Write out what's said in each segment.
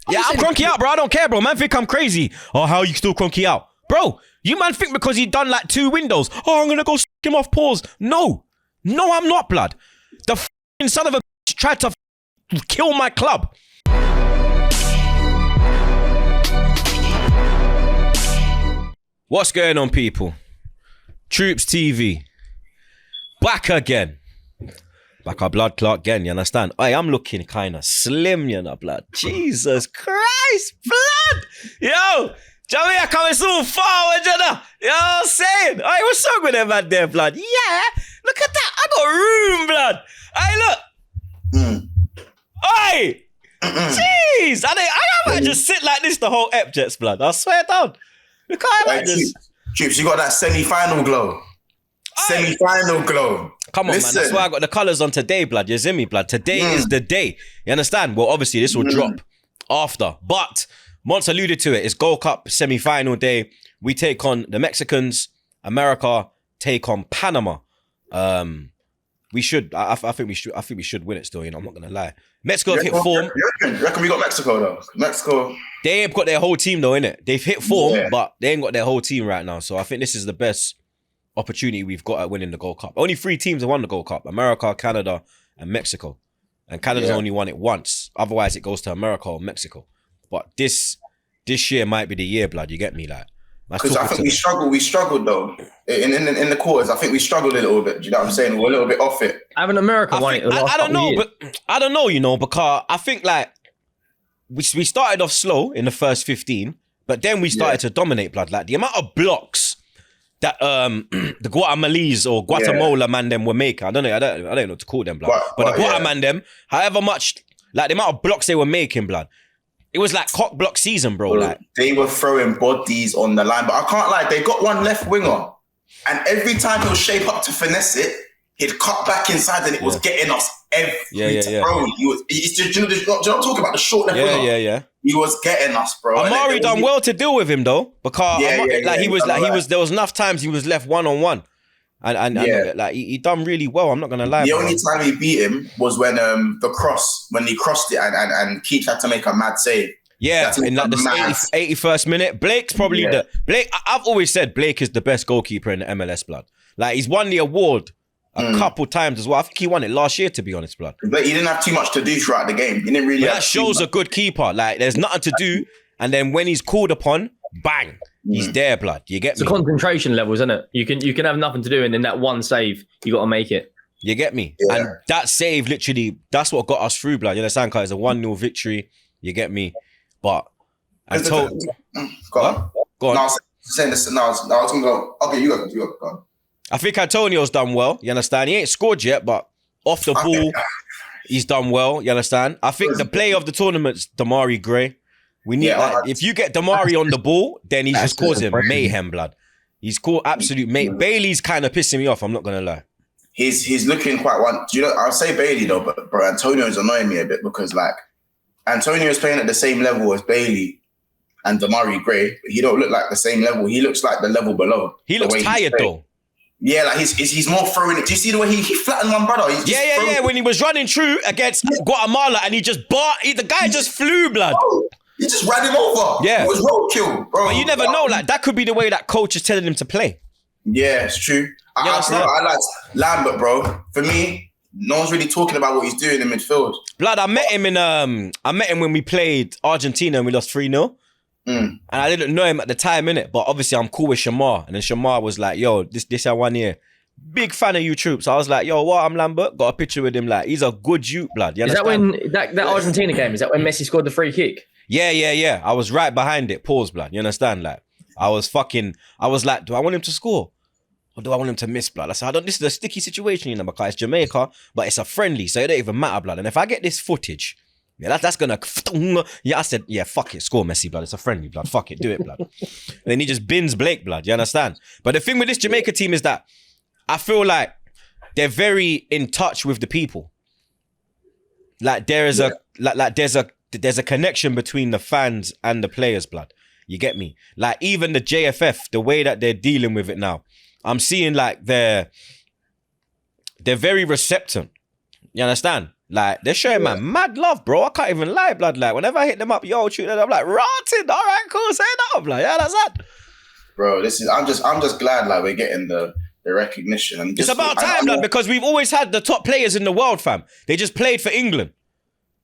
Yeah, I'm cronky out, bro. I don't care, bro. Man think I'm crazy. Oh, how you still cronky out? Bro, you man think because he done like 2 windows, oh, I'm gonna go him off pause. No, I'm not, blood. The f***ing son of a bitch tried to kill my club. What's going on, people? TroopzTV. Back again. Back our blood clot again, you understand? Hey, I'm looking kind of slim, you know, blood. Jesus Christ, blood! Yo, Jamaica coming so forward, you know? You know what I'm saying? Hey, what's wrong with them man there, blood? Yeah, look at that. I got room, blood. Hey, look. Hey! Jeez! I might just sit like this the whole ep, Jets, blood. I swear down. Look how I might just... Troopz, you got that semi-final glow. Semi-final glow. Come on, man. That's why I got the colours on today, blood. You see me, blood? Today is the day. You understand? Well, obviously, this will drop after. But Monts alluded to it. It's Gold Cup semi-final day. We take on the Mexicans. America take on Panama. We should. I think we should. I think we should win it still. You know, I'm not gonna lie. Mexico have hit form. You reckon we got Mexico though? Mexico. They ain't got their whole team though, innit? They've hit form, but they ain't got their whole team right now. So I think this is the best opportunity we've got at winning the Gold Cup. Only 3 teams have won the Gold Cup: America, Canada, and Mexico. And Canada's only won it once. Otherwise, it goes to America or Mexico. But this year might be the year, blood. You get me, like. Because I think we struggled though in the quarters. I think we struggled a little bit. Do you know what I'm saying? We're a little bit off it. Haven't America won it? I don't know, but I don't know. You know, because I think like we started off slow in the first 15, but then we started to dominate, blood. Like the amount of blocks that the Guatemalese or Guatemala man them were making. I don't know what to call them, blood. But the Guatemala them, however much, like the amount of blocks they were making, blood. It was like cock block season, bro. Like they were throwing bodies on the line, but I can't lie. They got one left winger, and every time he'll shape up to finesse it, he'd cut back inside, and it was getting us every time. Bro, do you know what I'm talking about? The short left winger. Yeah. He was getting us, bro. Amari done well to deal with him though, because there was enough times he was left 1-on-1. And like he done really well. I'm not gonna lie. The only time he beat him was when when he crossed it and Keith had to make a mad save. Yeah, in like the 81st minute. Blake's probably I've always said Blake is the best goalkeeper in the MLS, blood. Like he's won the award a couple times as well. I think he won it last year, to be honest, blood. But he didn't have too much to do throughout the game. He didn't really. That shows a good keeper. Like there's nothing to do, and then when he's called upon, bang. He's there, blood. You get me? It's concentration levels, isn't it? You can have nothing to do, and in that one save, you got to make it. You get me? Yeah. And that save, literally, that's what got us through, blood. You understand? Because it's a 1-0 victory. You get me? But I told... Go on. No, I was saying this. No, I was going to go... Okay, you go. Go on. I think Antonio's done well. You understand? He ain't scored yet, but off the ball, he's done well. You understand? I think the player of the tournament's Damari Gray. We need if you get Damari on the ball, then he's just causing mayhem, blood. He's called absolute Bailey's kind of pissing me off. I'm not gonna lie. He's looking quite one. Do you know? I'll say Bailey though, but bro, Antonio's annoying me a bit because like Antonio is playing at the same level as Bailey and Damari Gray, but he don't look like the same level. He looks like the level below. He looks tired though. Yeah, like he's more throwing it. Do you see the way he flattened one brother? Yeah. When he was running through against Guatemala and he just the guy just flew, blood. Oh. He just ran him over. Yeah. It was roadkill, bro. But you never know. Like, that could be the way that coach is telling him to play. Yeah, it's true. I like Lambert, bro. For me, no one's really talking about what he's doing in midfield. Blood, I met him when we played Argentina and we lost 3-0. And I didn't know him at the time, innit? But obviously, I'm cool with Shamar. And then Shamar was like, yo, this 1 year. Big fan of you, Troopz. I was like, yo, what? I'm Lambert. Got a picture with him. Like, he's a good youth, blood. Is that when, that Argentina game, is that when Messi scored the free kick? Yeah. I was right behind it. Pause, blood. You understand? Like, I was like, do I want him to score? Or do I want him to miss, blood? I said, this is a sticky situation, you know, because it's Jamaica, but it's a friendly, so it don't even matter, blood. And if I get this footage, that's gonna... Yeah, I said, yeah, fuck it. Score, Messi, blood. It's a friendly, blood. Fuck it. Do it, blood. And then he just bins Blake, blood. You understand? But the thing with this Jamaica team is that I feel like they're very in touch with the people. Like, there is there's a connection between the fans and the players, blood. You get me? Like, even the JFF, the way that they're dealing with it now, I'm seeing like they're very receptive. You understand? Like, they're showing man mad love, bro. I can't even lie, blood. Like, whenever I hit them up, yo, shoot them, I'm like, rotted. All right, cool, say that. I'm like, yeah, that's that. Bro, I'm just glad like we're getting the recognition. And it's about time, lad, because we've always had the top players in the world, fam. They just played for England.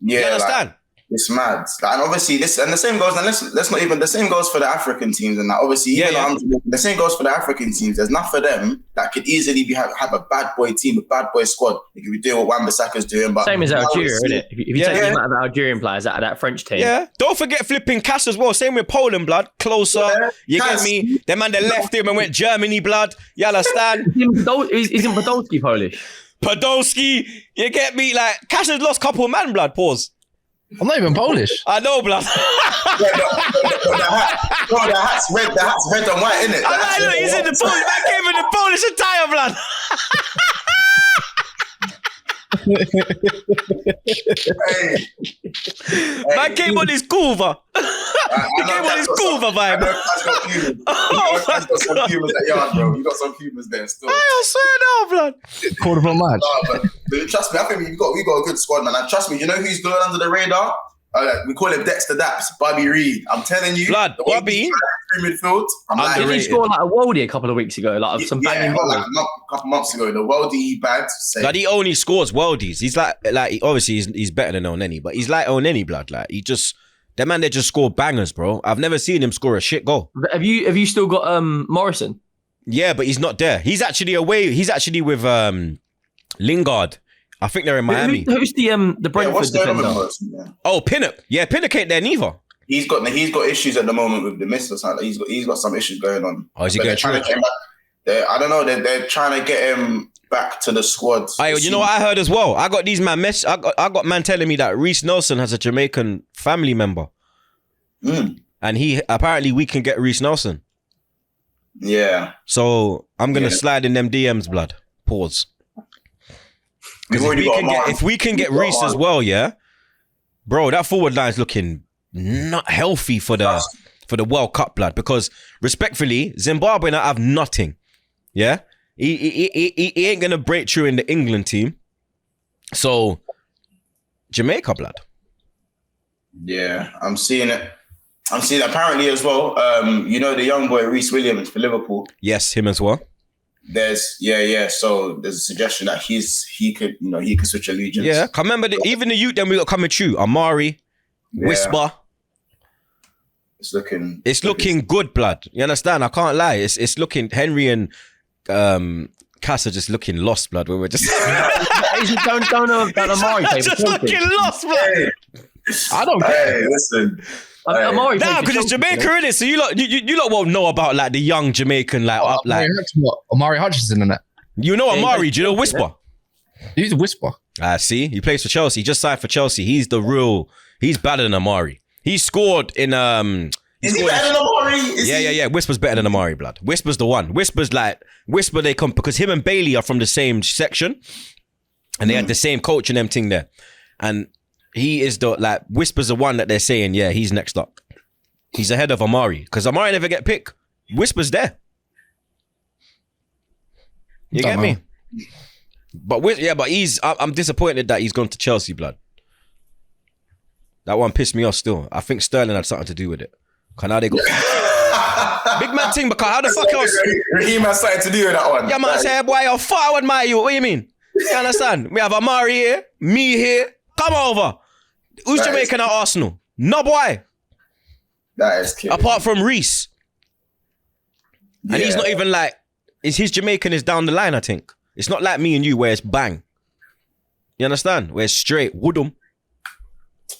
Yeah, you understand? Like, it's mad. Like, and obviously the same goes, and let's not even, the same goes for the African teams, and that obviously the same goes for the African teams. There's enough of them that could easily have a bad boy team, a bad boy squad. They could be doing what Wan-Bissaka's doing, but same as Algeria, isn't it? If you take the amount of Algerian players out of that French team. Yeah. Don't forget flipping Cass as well. Same with Poland, blood. Closer. Yeah. You get me? Them man, they left him and went Germany, blood. You understand? Isn't Podolski Polish? Podolski, you get me? Like, Cass has lost couple man, blood. Pause. I'm not even Polish. I know, blood. The hat's red and white, innit? Look, he's in the Polish. Man came in the Polish attire, blood. Man came on his Cuva. He came on his Cuva vibe. That's got Cubans. You got some Cubans at yard, bro. You got some Cubans there still. I swear now, blood. Quarter of a match. No, but trust me, I think we got a good squad, man. And trust me, you know who's going under the radar? We call him Dexter Daps, Bobby Reed. I'm telling you, blood, Bobby. Midfield. Did he score like a worldie a couple of weeks ago? Like some banging like a couple months ago. The worldie he bagged. Like he only scores worldies. He's like obviously he's better than Oneni, but he's like Oneni, blood. Like he just that man, they just score bangers, bro. I've never seen him score a shit goal. Have you still got Morrison? Yeah, but he's not there. He's actually away. He's actually with Lingard. I think they're in Miami. Who's the Brentford defender? Oh, Pinnock. Yeah, Pinnock ain't there neither. He's got issues at the moment with the miss or something. He's got some issues going on. Oh, is he going through? I don't know. They're trying to get him back to the squad. You know what I heard as well? I got these man I got man telling me that Reece Nelson has a Jamaican family member, and we can get Reece Nelson. Yeah. So I'm gonna slide in them DMs, blood. Pause. If we can get Reece as well, yeah, bro, that forward line's looking not healthy for the World Cup, blood. Because respectfully, Zimbabwe now have nothing. Yeah, he ain't gonna break through in the England team. So Jamaica, blood. Yeah, I'm seeing it. Apparently as well. You know the young boy Reece Williams for Liverpool. Yes, him as well. There's So there's a suggestion that he could switch allegiance. Yeah, I remember even the youth then we got coming through. Amari, Whisper. It's looking good, blood. You understand? I can't lie. It's looking. Henry and Cass are just looking lost, blood. When we're just don't know about Amari. Just looking lost, blood. I don't care. Hey, listen. Amari, because it's Jamaica, in it. So you lot won't know about like the young Jamaican Amari Hutchinson in it. You know Amari? Do you know Whisper? He's a Whisper. See, he plays for Chelsea. He just signed for Chelsea. He's better than Amari. He scored in Is he better than Amari? Yeah. Whisper's better than Amari, blood. Whisper's the one. Whisper they come because him and Bailey are from the same section, and they had the same coach and them thing there, and. He is Whisper's the one that they're saying, yeah, he's next up. He's ahead of Amari. Because Amari never get picked. Whisper's there. You get me? But I'm disappointed that he's gone to Chelsea, blood. That one pissed me off still. I think Sterling had something to do with it. Because now they got... Big man thing, because how the fuck else... Raheem has something to do with that one. Yeah, man, say, boy, I would admire you. What do you mean? You understand? We have Amari here, me here. Come over. Who's Jamaican at Arsenal? No boy. That is cute. Apart from Reece. And he's not even his Jamaican is down the line, I think. It's not like me and you where it's bang. You understand? Where it's straight. Woodham.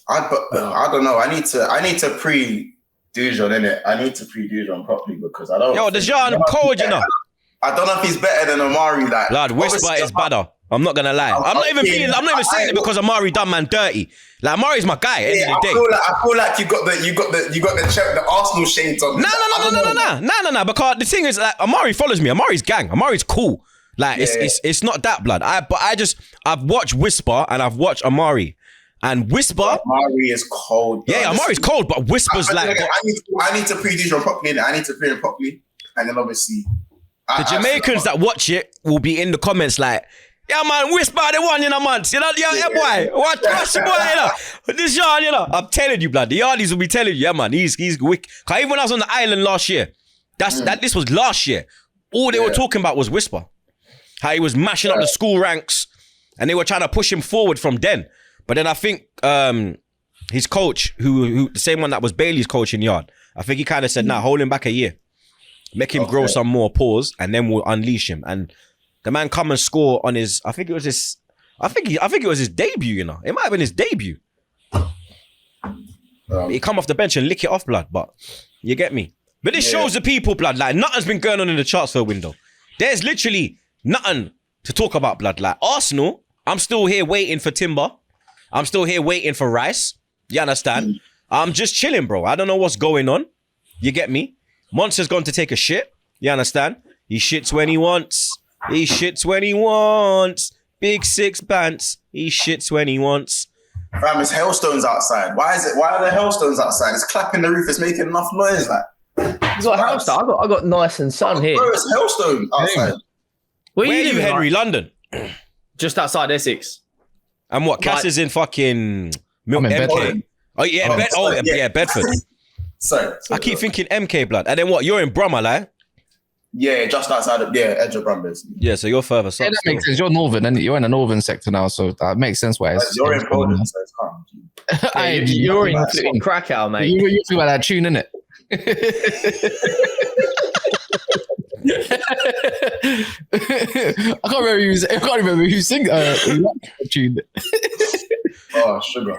I don't know. I need to pre-Dujon, innit? I need to pre-Dujon properly because I don't... Yo, Dejan cold, you know. I don't know if he's better than Amari. Lad, Whisper is better. I'm not gonna lie. I'm not even saying it because Amari done man dirty. Like Amari's my guy. End of the day. I feel like you got the Arsenal shades on. No. Because the thing is, like, Amari follows me. Amari's gang. Amari's cool. Like it's not that, blood. I've watched Whisper and I've watched Amari. And Whisper, Amari is cold. Bro. Yeah, Amari's cold, but Whisper's I need to pre-dish him properly. I need to pre him properly, and then obviously the Jamaicans that watch it will be in the comments like, Yeah, man, whisper the one in a month. You know, yeah, boy. What trust boy, you know? This Sean, you know. I'm telling you, blood. The yardies will be telling you, yeah, man. He's wicked. Cause even when I was on the island last year, this was last year. All they were talking about was whisper. How he was mashing up the school ranks, and they were trying to push him forward from then. But then I think his coach, who the same one that was Bailey's coach in yard, I think he kind of said, "Nah, hold him back a year, make him grow some more pause, and then we'll unleash him." And the man come and score on his, I think it was his debut. You know, it might have been his debut. He come off the bench and lick it off, blood. But you get me. But this shows the people, blood. Like nothing's been going on in the transfer window. There's literally nothing to talk about, blood. Like Arsenal, I'm still here waiting for Timber. I'm still here waiting for Rice. You understand? I'm just chilling, bro. I don't know what's going on. You get me? Monts has gone to take a shit. You understand? He shits when he wants. He shits when he wants. Big six pants. He shits when he wants. Fam, it's hailstones outside. Why are there hailstones outside? It's clapping the roof. It's making enough noise. Like, you got a hailstone. I got nice and sun here. Bro, it's hailstone outside. Where are you, Henry? Like? London. Just outside Essex. And what? Cass is in fucking I'm in MK. Bedford. Oh yeah, Bedford. Sorry, I keep thinking MK, blood. And then what? You're in Brummer, like? Yeah, just outside of edge of Brumbies. Yeah, so you're further south. Yeah, that makes sense. You're northern, and you're in the northern sector now, so that makes sense. Why you're in Poland, so it's calm. You're in Krakow, mate. You feel like that tune, innit? I can't remember who sing tune. Oh, sugar.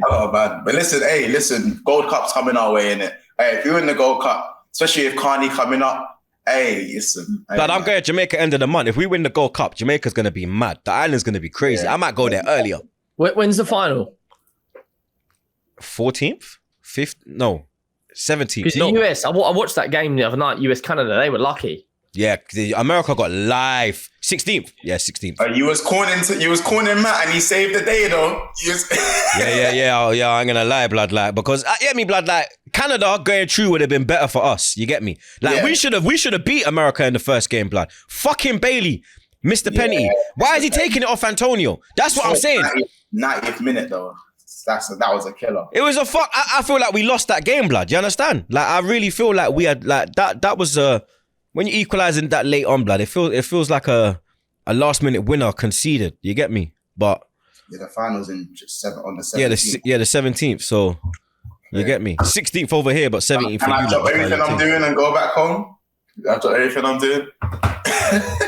Oh man, but listen. Gold Cup's coming our way, innit? Hey, if you're in the Gold Cup, especially if KANE coming up. Hey, listen. But I'm going to Jamaica end of the month. If we win the Gold Cup, Jamaica's going to be mad. The island's going to be crazy. I might go there earlier. When's the final? 14th? 5th? No. 17th. Because the US, I watched that game the other night, US-Canada, they were lucky. Yeah, America got live. 16th. Yeah, 16th. You was cornering Matt and he saved the day though. Yeah, I ain't gonna lie, blood, like, because get me, blood, like, Canada going through would have been better for us. You get me? Like, we should have beat America in the first game, blood. Fucking Bailey, Mr. Penny. Why is he taking it off Antonio? That's what I'm saying. 90th minute though. That was a killer. It was a fuck. I feel like we lost that game, blood. You understand? Like, I really feel like we had like that was when you equalising that late on, blood, it feels like a last minute winner conceded. You get me? But the finals on the 17th. Yeah, the 17th. So you get me? 16th over here, but 17th. Can I drop everything I'm doing and go back home? I drop everything I'm doing.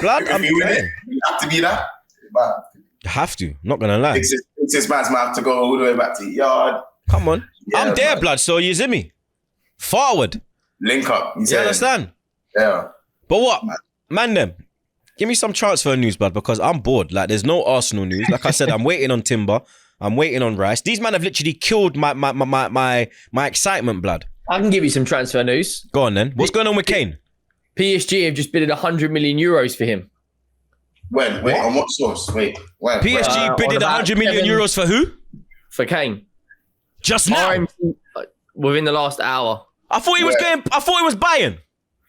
Blood, if you win it, you have to be that. But you have to. Not gonna lie. Six months might have to go all the way back to the yard. Come on, I'm there, man. Blood. So you see me? Forward. Link up. You understand? Yeah. But what, man? Them. Give me some transfer news, blood, because I'm bored. Like, there's no Arsenal news. Like I said, I'm waiting on Timber. I'm waiting on Rice. These men have literally killed my excitement, blood. I can give you some transfer news. Go on then. What's going on with Kane? PSG have just bidded 100 million euros for him. When? Wait, on what source? Wait, when? PSG bidded 100 million euros for who? For Kane. Just now? Within the last hour. I thought he was buying.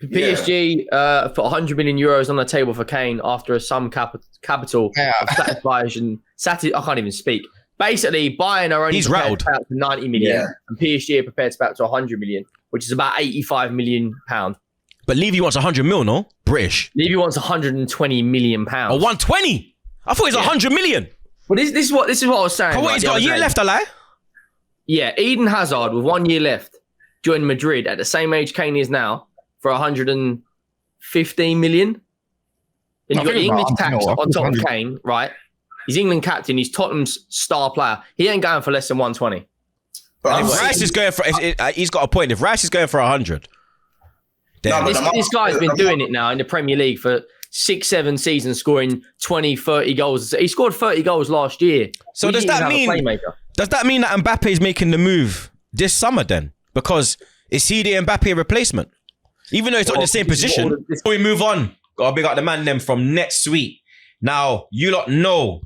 PSG put 100 million euros on the table for Kane after some capital satisfaction. I can't even speak. Basically, Bayern are only prepared to pay up to 90 million, and PSG are prepared to pay up to 100 million, which is about 85 million pound. But Levy wants 100 mil, no? British. Levy wants 120 million pounds. Oh, 120? I thought it was 100 million. Well, this is what I was saying. Oh, what, he's got a year left, I lie? Yeah, Eden Hazard with 1 year left joined Madrid at the same age Kane is now for 115 million. And you've got the English tax on top of Kane, right? He's England captain. He's Tottenham's star player. He ain't going for less than 120. But if Rice is going for, he's got a point. If Rice is going for 100, this guy's been doing it now in the Premier League for 6-7 seasons, scoring 20, 30 goals. He scored 30 goals last year. So does that mean that Mbappe is making the move this summer then? Because is he the Mbappe replacement? Even though it's not in the same position. Before we move on, gotta big up the man them from NetSuite. Now, you lot know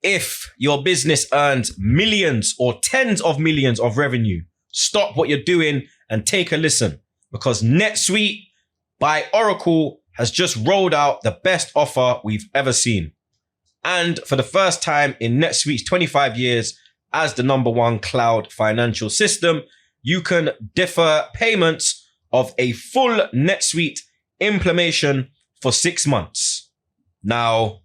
if your business earns millions or tens of millions of revenue, stop what you're doing and take a listen. Because NetSuite by Oracle has just rolled out the best offer we've ever seen. And for the first time in NetSuite's 25 years as the #1 cloud financial system, you can defer payments of a full NetSuite implementation for 6 months. Now,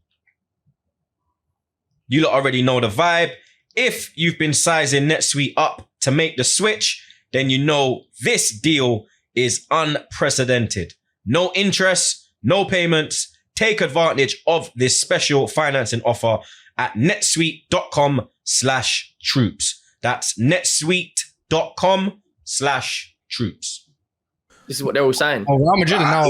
you lot already know the vibe. If you've been sizing NetSuite up to make the switch, then you know this deal is unprecedented. No interest, no payments. Take advantage of this special financing offer at netsuite.com/Troopz. That's netsuite.com/Troopz. This is what they're all saying. Oh, Real Madrid now.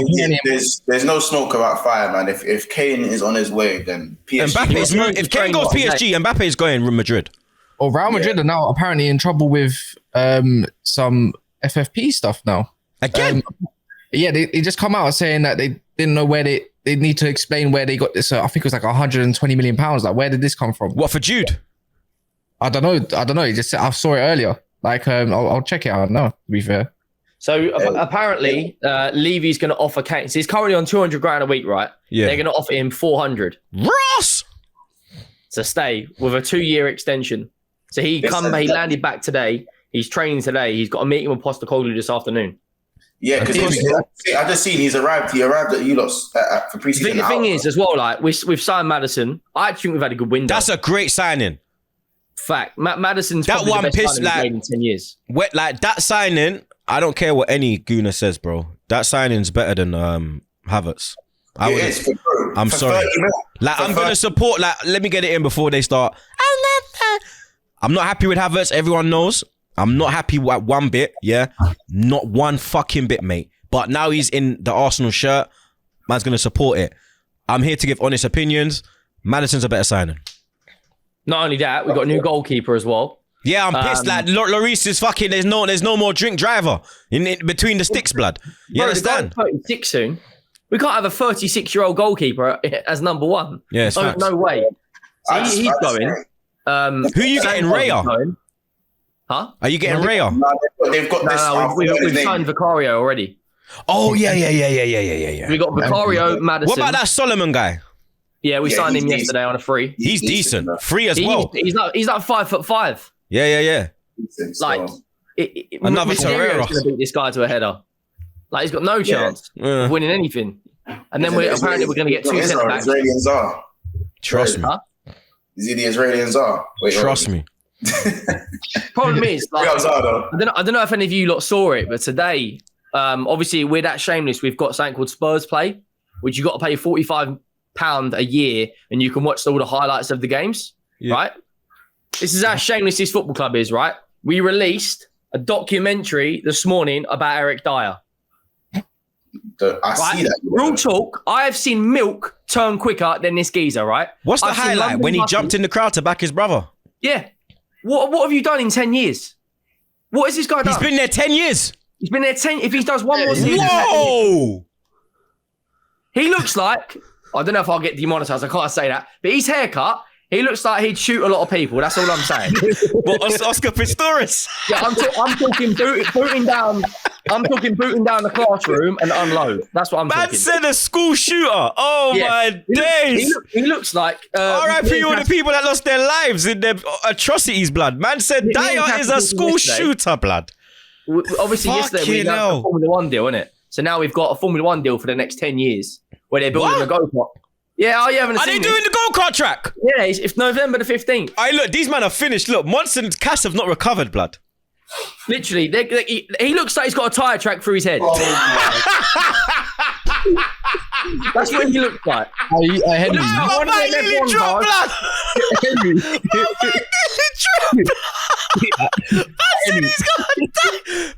There's no smoke about fire, man. If Kane is on his way, then PSG. If Kane goes PSG, Mbappe is going Real Madrid. Oh, Real Madrid are now apparently in trouble with some FFP stuff now. Again? They just come out saying that they didn't know where they need to explain where they got this. I think it was like 120 million pounds. Like, where did this come from? What, for Jude? I don't know. He just said, I saw it earlier. Like, I'll check it out now, to be fair. So apparently, Levy's going to offer Kane. So he's currently on 200 grand a week, right? Yeah. They're going to offer him 400 Ross to stay with a 2-year extension. So he landed back today. He's training today. He's got a meeting with Postecoglou this afternoon. Yeah, because I just seen he arrived at you lot for preseason. The thing is, as well, like we've signed Maddison. I actually think we've had a good window. That's a great signing. Fact, Maddison's that probably one the best piss signing like we've made in 10 years. Like that signing. I don't care what any gooner says, bro. That signing's better than Havertz. I'm sorry. Like I'm gonna support. Like let me get it in before they start. I'm not happy with Havertz. Everyone knows. I'm not happy with one bit. Yeah, not one fucking bit, mate. But now he's in the Arsenal shirt. Man's gonna support it. I'm here to give honest opinions. Maddison's a better signing. Not only that, we've got a new goalkeeper as well. Yeah, I'm pissed. Like Lloris is fucking. There's no more drink driver in between the sticks, blood. You understand? 36 soon. We can't have a 36-year-old goalkeeper as #1. Yeah, it's facts. No way. So he's going. Who are you getting, Raya? Huh? Are you getting Raya? No, they've got this. We've signed Vicario already. Oh yeah. We got Vicario, Maddison. What about that Solomon guy? Yeah, we signed him yesterday on a free. He's decent. Free as well. He's like 5'5". Yeah. Like another Torreira going to beat this guy to a header. Like he's got no chance of winning anything. And then we're going to get 2 centre backs. Israeli and Czar. Trust me. Huh? Is he the Israeli and Czar? Trust me. Problem is, like, I don't know if any of you lot saw it, but today, obviously we're that shameless. We've got something called Spurs Play, which you got to pay £45 a year, and you can watch all the highlights of the games. Right? This is how shameless this football club is. Right? We released a documentary this morning about Eric Dyer. I see that. Real talk. I have seen milk turn quicker than this geezer. Right? What's the highlight when he jumped in the crowd to back his brother? Yeah. What have you done in 10 years? What has this guy done? He's been there 10 years. He's been there 10. If he does one more season. Whoa! He looks like, I don't know if I'll get demonetized. I can't say that. But his haircut, he looks like he'd shoot a lot of people. That's all I'm saying. What, Oscar Pistorius? Yeah, I'm talking booting down. I'm talking booting down the classroom and unload. That's what I'm talking. Man said a school shooter. Oh my days. He looks like. R.I.P. all the people that lost their lives in their atrocities, blood. Man said Dyer is a school shooter, blood. Obviously, yesterday we announced a Formula 1 deal, innit? So now we've got a Formula 1 deal for the next 10 years where they're building a go-kart. Yeah, you haven't seen Are they doing the go-kart track? Yeah, it's November the 15th. Look, these men are finished. Look, Monts and Cass have not recovered, blood. Literally, he looks like he's got a tyre track through his head. That's what he looks like. Henry, my man nearly dropped, blood. Henry.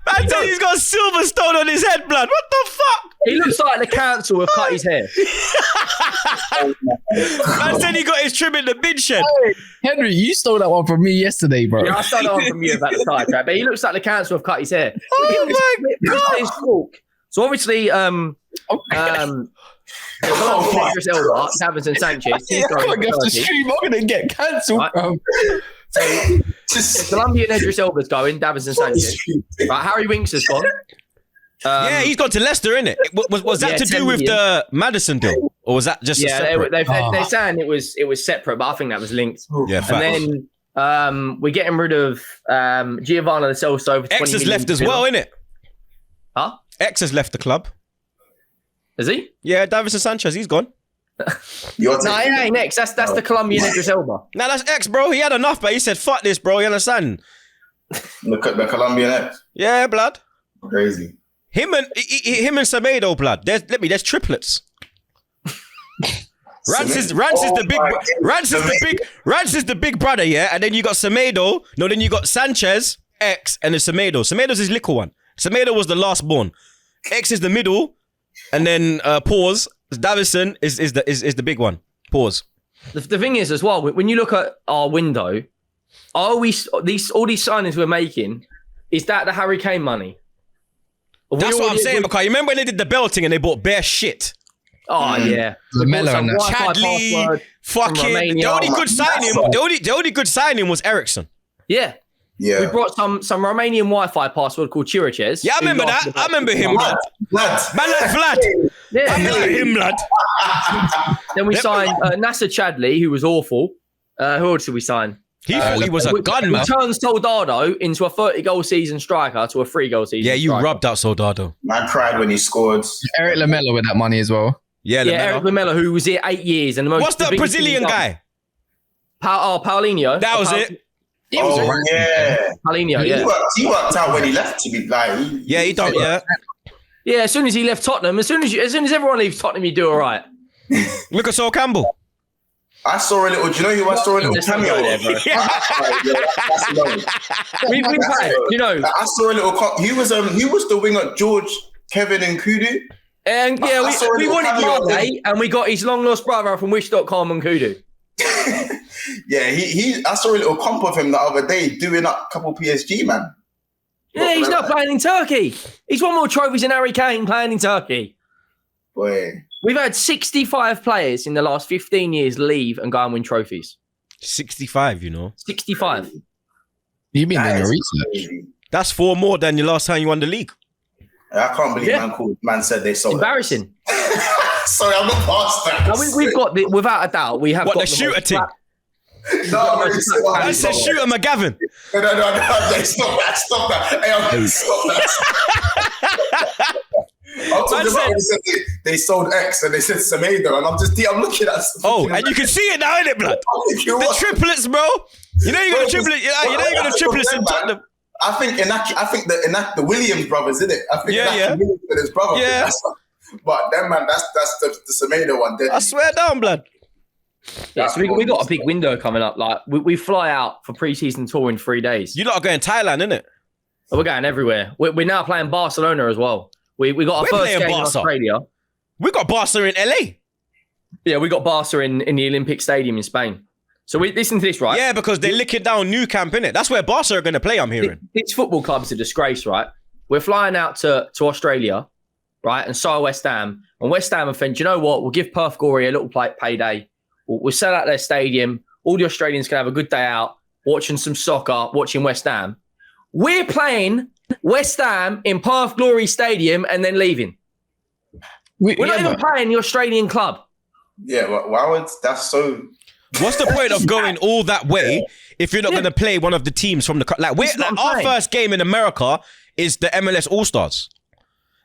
Man said he's got a silver stone on his head, blood. What the fuck? He looks like the council have cut his hair. Man said he got his trim in the bin shed. Hey, Henry, you stole that one from me yesterday, bro. Yeah, I stole that one from you about the tyre track, but he looks like the council have cut his hair. Oh my God. So obviously, Idris Elba, Davinson Sanchez. He's going to stream. I'm going to get cancelled, right. bro. So Colombian Idris Elba's going, Davinson Sanchez. Right, Harry Winks has gone. Yeah, he's gone to Leicester, innit? Was that to do with the Maddison deal? Or was that just they're saying it was separate, but I think that was linked. Yeah, facts. And then we're getting rid of Giovanni Lo Celso over 20 X has million left as well, innit? Huh? X has left the club. Is he? Yeah, Davinson Sanchez, he's gone. No, it ain't X. That's the Colombian Idris Elba. Nah, that's X, bro. He had enough, but he said, fuck this, bro. You understand? The Colombian X. Yeah, blood. Crazy. Him and Semedo, blood. There's triplets. Rance is the big brother, yeah. And then you got Semedo. No, then you got Sanchez, X, and then Semedo. Semedo's his little one. Semedo was the last born. X is the middle, and then pause. Davison is the big one. Pause. The thing is as well, when you look at our window, all these signings we're making, is that the Harry Kane money? That's what I'm saying, because you remember when they did the belting and they bought bare shit. Oh yeah, Lamella and Chadley, fucking. The only good signing was Ericsson. Yeah. We brought some Romanian Wi-Fi password called Chiriches. Yeah, I remember that. I remember him, Vlad. Man like Vlad. Yeah, I remember him, lad. Then we signed Nasser Chadley, who was awful. Who else did we sign? He thought he was a gun, man. We turned Soldado into a 30-goal season striker to a 3-goal season. Yeah, you striker. rubbed out Soldado. Man cried when he scored. Eric Lamella with that money as well. Yeah, Eric Lamella, who was here 8 years. And what's the Brazilian guy? Paulinho. That was it. Yeah. Paulinho, yeah. He worked out when he left to be like. He don't, yeah. Yeah, as soon as he left Tottenham, as soon as everyone leaves Tottenham, you do all right. Look at Sol Campbell. I saw a little. Do you know who I saw a little cameo? We've had, you know. I saw a little. He was the winger George, Kevin, and Kudu. And yeah, we wanted Mane, and we got his long lost brother from Wish.com and Kudu. Yeah, I saw a little comp of him the other day doing up a couple PSG, man. Yeah, he's not playing in Turkey. He's won more trophies than Harry Kane playing in Turkey. Boy. We've had 65 players in the last 15 years leave and go and win trophies. 65, you know. 65. You've been doing your research. Crazy. That's 4 more than your last time you won the league. I can't believe man said they sold embarrassing. Sorry, I'm not past that. We've got the, without a doubt, we have got the shooter team. No, that's the shooter McGavin. No, stop that. Hey, stop that. I'm talking about when they sold X and they said Semedo, and I'm looking at. And you can see it now, innit, blood? The triplets, bro. You know you got the triplets. You know you got the triplets in Tottenham. I think the Williams brothers, isn't it? I think Williams and his brother. Yeah. But then, man, that's the Semedo one. I swear down, blood. Yeah, so we got a big window coming up. Like we fly out for pre-season tour in 3 days. You lot are going Thailand, innit? We're going everywhere. We're now playing Barcelona as well. We got our first game in Australia. We got Barca in LA. Yeah, we got Barca in the Olympic Stadium in Spain. So listen to this, right? Yeah, because they're licking down Nou Camp, innit? That's where Barca are going to play, I'm hearing. This football club's a disgrace, right? We're flying out to Australia, right? And so are West Ham. And West Ham are thinking, you know what? We'll give Perth Glory a little payday. We'll sell out their stadium. All the Australians can have a good day out, watching some soccer, watching West Ham. We're playing West Ham in Perth Glory Stadium and then leaving. We're not even playing the Australian club. Yeah, wow, that's so... What's the point of going all that way if you're not going to play one of the teams from the... our first game in America is the MLS All-Stars.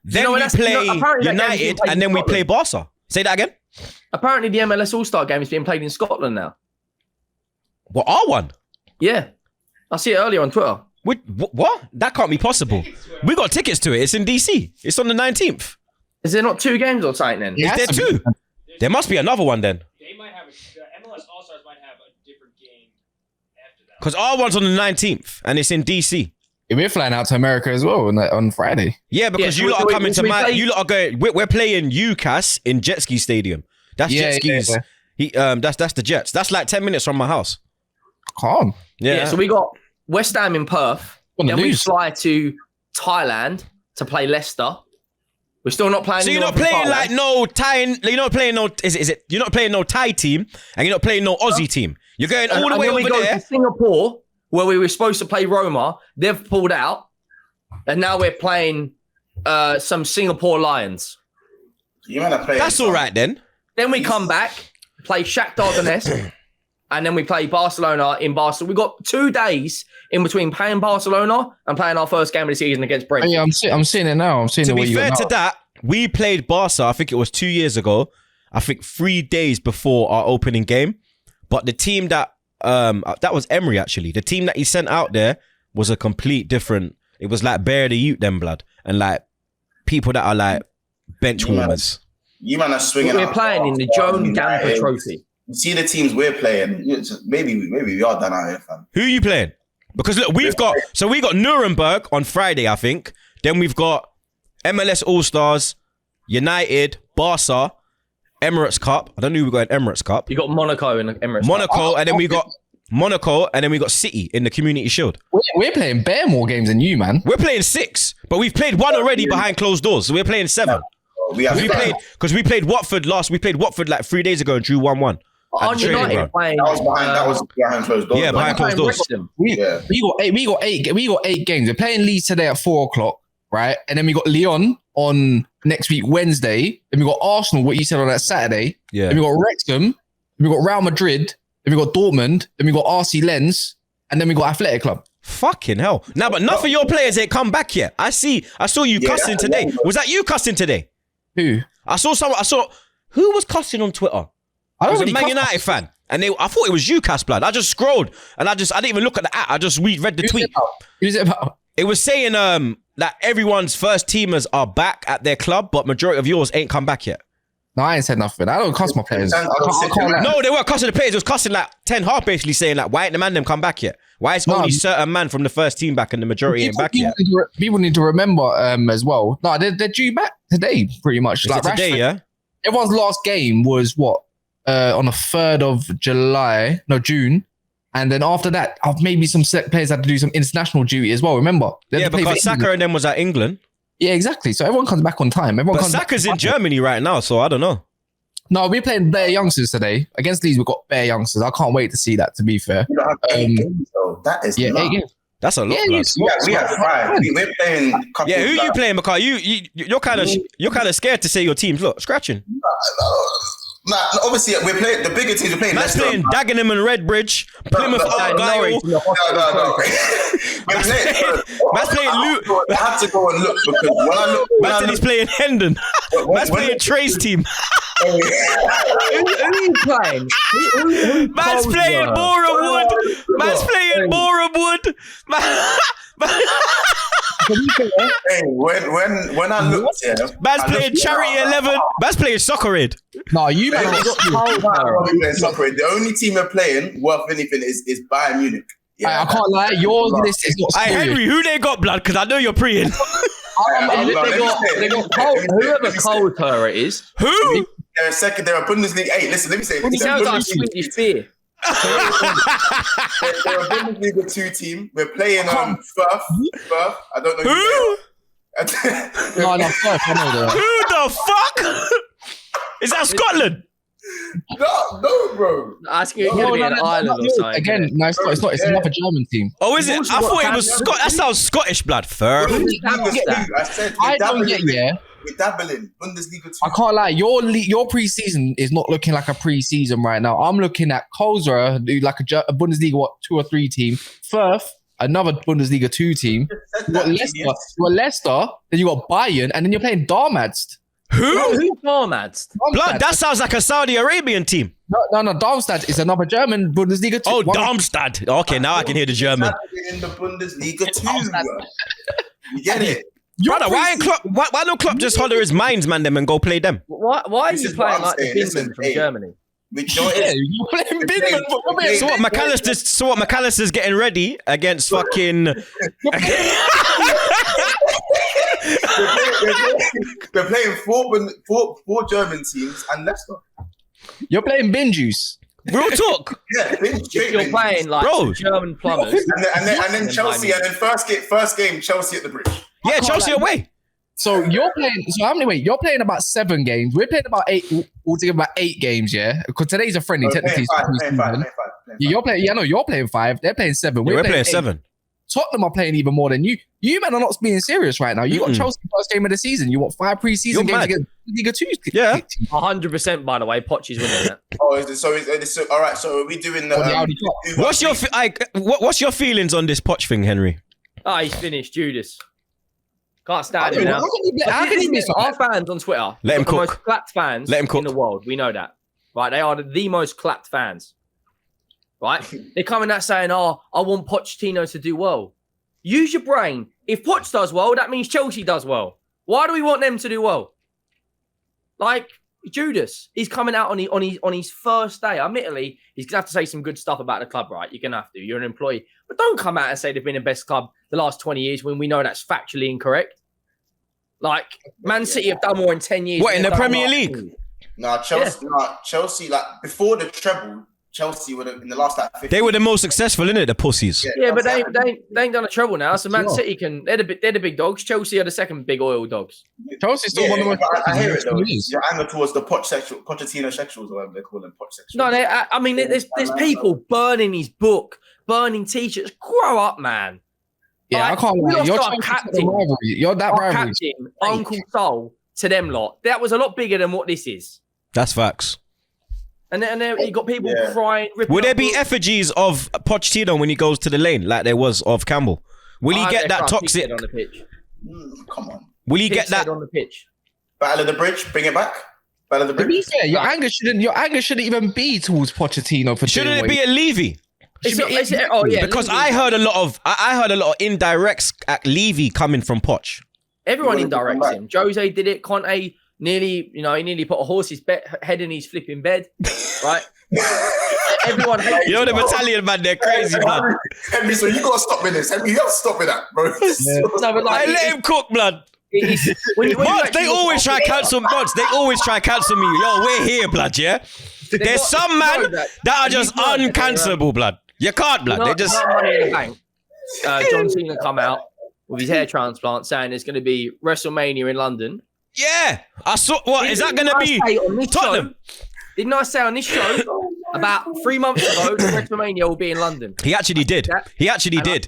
Then we play United and then we play Barca. Say that again? Apparently the MLS All-Star game is being played in Scotland now. What, R1? Yeah. I see it earlier on Twitter. What? That can't be possible. We got tickets to it. It's in DC. It's on the 19th. Is there not 2 games or something then? Is there 2? There must be another one then. They might have the MLS All-Stars might have a different game after that. Because R1's on the 19th and it's in DC. Yeah, we're flying out to America as well on Friday. Yeah, because you lot are coming to my... You lot are going... We're playing UCAS in Jet Ski Stadium. That's Jet Skis. Yeah. That's the Jets. That's like 10 minutes from my house. Calm. Yeah, so we got West Ham in Perth. Then we fly to Thailand to play Leicester. We're still not playing. So you're not playing like no Thai. You're not playing no. Is it? You're not playing no Thai team, and you're not playing no Aussie team. You're going all the way over there. To Singapore, where we were supposed to play Roma. They've pulled out, and now we're playing some Singapore Lions. You might have played. That's all right then. Then we come back, play Shakhtar Donetsk, and then we play Barcelona in Barcelona. We got 2 days in between playing Barcelona and playing our first game of the season against Brentford. Yeah, I'm seeing it now. I'm seeing To it. be fair to that, we played Barca, I think it was 2 years ago, I think 3 days before our opening game. But the team that was Emery actually. The team that he sent out there was a complete different. It was like bare the youth them blood and like people that are like bench warmers. You man are swinging. We're playing in the Joan Gamper Trophy. You see the teams we're playing. Maybe we are done out here, fam. Who are you playing? Because look, we got Nuremberg on Friday, I think. Then we've got MLS All Stars, United, Barca, Emirates Cup. I don't know who we got in Emirates Cup. You got Monaco in the Emirates Monaco, Cup. and then we got Monaco, and then we got City in the Community Shield. We're playing bare more games than you, man. We're playing 6, but we've played 1 already behind closed doors, so we're playing 7. We played Watford last. We played Watford like 3 days ago and drew 1-1. On United playing. That was behind closed doors. Yeah, behind closed doors. We got 8 games. We're playing Leeds today at 4:00, right? And then we got Lyon on next week Wednesday. Then we got Arsenal, what you said on that Saturday. Yeah. Then we got Wrexham. Then we got Real Madrid. Then we got Dortmund. Then we got RC Lens. And then we got Athletic Club. Fucking hell. Now, but none of your players ain't come back yet. I saw you cussing today. Was that you cussing today? Who? I saw who was cussing on Twitter? I was a Man United fan. And I thought it was you, Cass Blood. I just scrolled and I didn't even look at the app. I just read the tweet. Who's it about? It was saying that everyone's first teamers are back at their club, but majority of yours ain't come back yet. No, I ain't said nothing. I don't cuss my players. No, they weren't cussing the players. It was cussing like Ten Hag basically saying like, why ain't the man them come back yet? Why is only certain man from the first team back and the majority ain't back yet? People need to remember as well. No, they're due back today, pretty much. Is like it today, yeah? Everyone's last game was what? On the 3rd of June. And then after that, maybe some select players had to do some international duty as well, remember? Yeah, because Saka and them was at England. Yeah, exactly. So everyone comes back on time. But Saka's in Germany right now, so I don't know. No, we're playing bare youngsters today. Against Leeds, we've got bare youngsters. I can't wait to see that, to be fair. You don't have 8 games, though. That is 8 games. That's a lot. We have 5. We're playing. Who you playing, Makai? You're kind of scared to say your teams. Look, scratching. Nah, obviously we're playing the bigger teams. We're playing. Man's playing Dagenham and Redbridge, Plymouth Argyle. No. Man's playing Luke. I have to go and look because when I look, he's playing Hendon. Man's playing Trey's team. Who are you playing? Man's playing Boreham Wood. Man's playing Boreham Wood. Hey, when I looked here, man's playing Charity 11. Man's playing Soccer Aid. No, you man. The only team we're playing worth anything is Bayern Munich. Yeah, I can't lie. Your list is not serious. Henry, who they got, blood? Because I know you're preying. They got whoever Coulter is. Who? They're second. They're a Bundesliga. Hey, listen, let me say. He sounds like Swedish beer. They're a Bundesliga 2 team. We're playing Firth. I don't know who. No, Firth. I know that. Who the fuck? Is that Scotland? No, bro. Asking you to be an island or something. Again, no, it's not. It's another German team. Oh, is it? I thought it was Scott. That sounds Scottish, blood. Firth. I said I don't get we're dabbling Bundesliga 2. I can't lie. Your preseason is not looking like a preseason right now. I'm looking at Kozra, like a Bundesliga 2 or 3 team. Firth, another Bundesliga 2 team. You got Leicester. Then you got Bayern, and then you're playing Darmstadt. Who's Darmstadt? Blood, that sounds like a Saudi Arabian team. No. Darmstadt is another German Bundesliga 2. Oh, Darmstadt. Okay, now I can hear the German. In the Bundesliga 2. You get it? Brother, why don't Klopp just holler his minds, man, them and go play them? Why are you playing like the Finland from Germany? You're playing Binman. So what McAllister's getting ready against fucking... We're playing four German teams and Leicester. You're playing bin juice. Real talk. Yeah, you're playing like German plumbers. And then Chelsea, and then first game Chelsea at the Bridge. Yeah, Chelsea away. So you're playing. So how many? Wait, you're playing about 7 games. We're playing about 8 altogether. About 8 games, yeah. Because today's a friendly. Technically, playing five. You're playing. Yeah, no, you're playing 5. They're playing 7. We're playing 7. Tottenham are playing even more than you. You men are not being serious right now. You got Chelsea first game of the season. You want 5 preseason games against Bundesliga 2. Yeah. 100%. By the way, Poch is winning that. Oh, so all right. So are we doing the? What's your feelings on this Poch thing, Henry? Ah, he's finished. Judas. Can't stand him now. How can he miss Our fans on Twitter? Let him the cook. most clapped fans Let him cook. in the world. We know that, right? They are the most clapped fans, right? They're coming out saying, "Oh, I want Pochettino to do well." Use your brain. If Poch does well, that means Chelsea does well. Why do we want them to do well? Like Judas, he's coming out on his first day. Admittedly, he's gonna have to say some good stuff about the club, right? You're gonna have to. You're an employee, but don't come out and say they've been the best club the last 20 years when we know that's factually incorrect. Like Man City have done more in 10 years. What, in the Premier League? No, Chelsea. Like before the treble, Chelsea would have in the last like 50. They were the most successful, innit? The pussies. Yeah, but they ain't done a treble now. So Man City they're the big dogs. Chelsea are the second big oil dogs. Chelsea's still one of the most. I hear it though. You're angry towards the Pochettino sexuals, or whatever they call them, Poch sexuals. No, I mean, there's people burning his book, burning t-shirts. Grow up, man. Yeah, like, I can't lie. You're captain. You're that rivalry. Captain, Uncle Soul to them lot. That was a lot bigger than what this is. That's facts. And then you got people crying. Will there be effigies of Pochettino when he goes to the lane, like there was of Campbell? Will he get that toxic? On the pitch. Come on. Will he get that on the pitch? Battle of the Bridge, bring it back. Battle of the Bridge. To be fair, your anger shouldn't even be towards Pochettino for. Shouldn't it be a Levy? Because I heard a lot of indirects at Levy coming from Poch. Everyone indirects him. Jose did it. Conte nearly put a horse's head in his flipping bed, right? Everyone hates you know the Italian man, they're crazy, man. Henry, so you gotta stop with this. Henry, you gotta stop with that, bro. Yeah. No, but like, let him cook, blood. Monts, they always try to cancel Monts. They always try to cancel me. Yo, we're here, blood, yeah? There's some man that are just uncancelable, blood. You can't, blood. They just... Money in the bank. John Cena come out with his hair transplant saying there's going to be WrestleMania in London. Yeah. I saw... What, is that going to be Tottenham? Didn't I say on this show about 3 months ago that WrestleMania will be in London? He actually did. He actually did.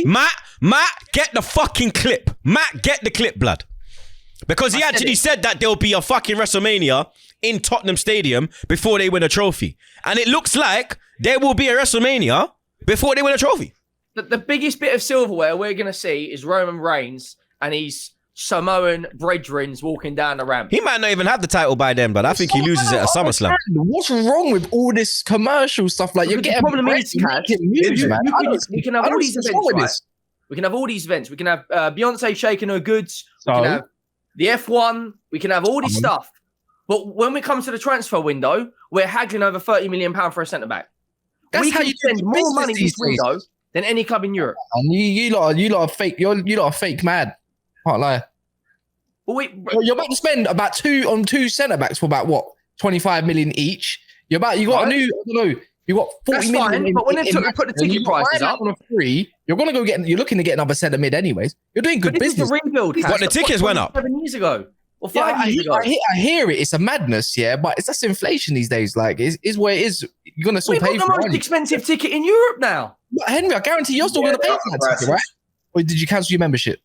Matt, get the fucking clip. Matt, get the clip, blood. Because he actually said that there'll be a fucking WrestleMania in Tottenham Stadium before they win a trophy. And it looks like there will be a WrestleMania before they win a trophy. The biggest bit of silverware we're going to see is Roman Reigns and his Samoan brethrens walking down the ramp. He might not even have the title by then, but I think he loses it at SummerSlam. What's wrong with all this commercial stuff? Like, you're getting problem is, we can have all these events, right? We can have all these events. We can have Beyonce shaking her goods. We can have the F1. We can have all this stuff. But when we come to the transfer window, we're haggling over £30 million for a centre back. That's how you spend more money this window than any club in Europe. And you lot are fake. You lot are fake mad. Can't lie. But you're about to spend about two centre backs for about what, 25 million each. You got a new. I don't know. You got 40 million. Fine, but when they put the ticket prices up on a free, you're looking to get another centre mid anyways. You're doing good business. This is a rebuild. What, the tickets went up 7 years ago or 5 years ago. I hear it. It's a madness, yeah, but it's just inflation these days. Like, is where it is. You're gonna still pay for the most expensive ticket in Europe now. But Henry, I guarantee you're still gonna pay for that ticket, right? Or did you cancel your membership?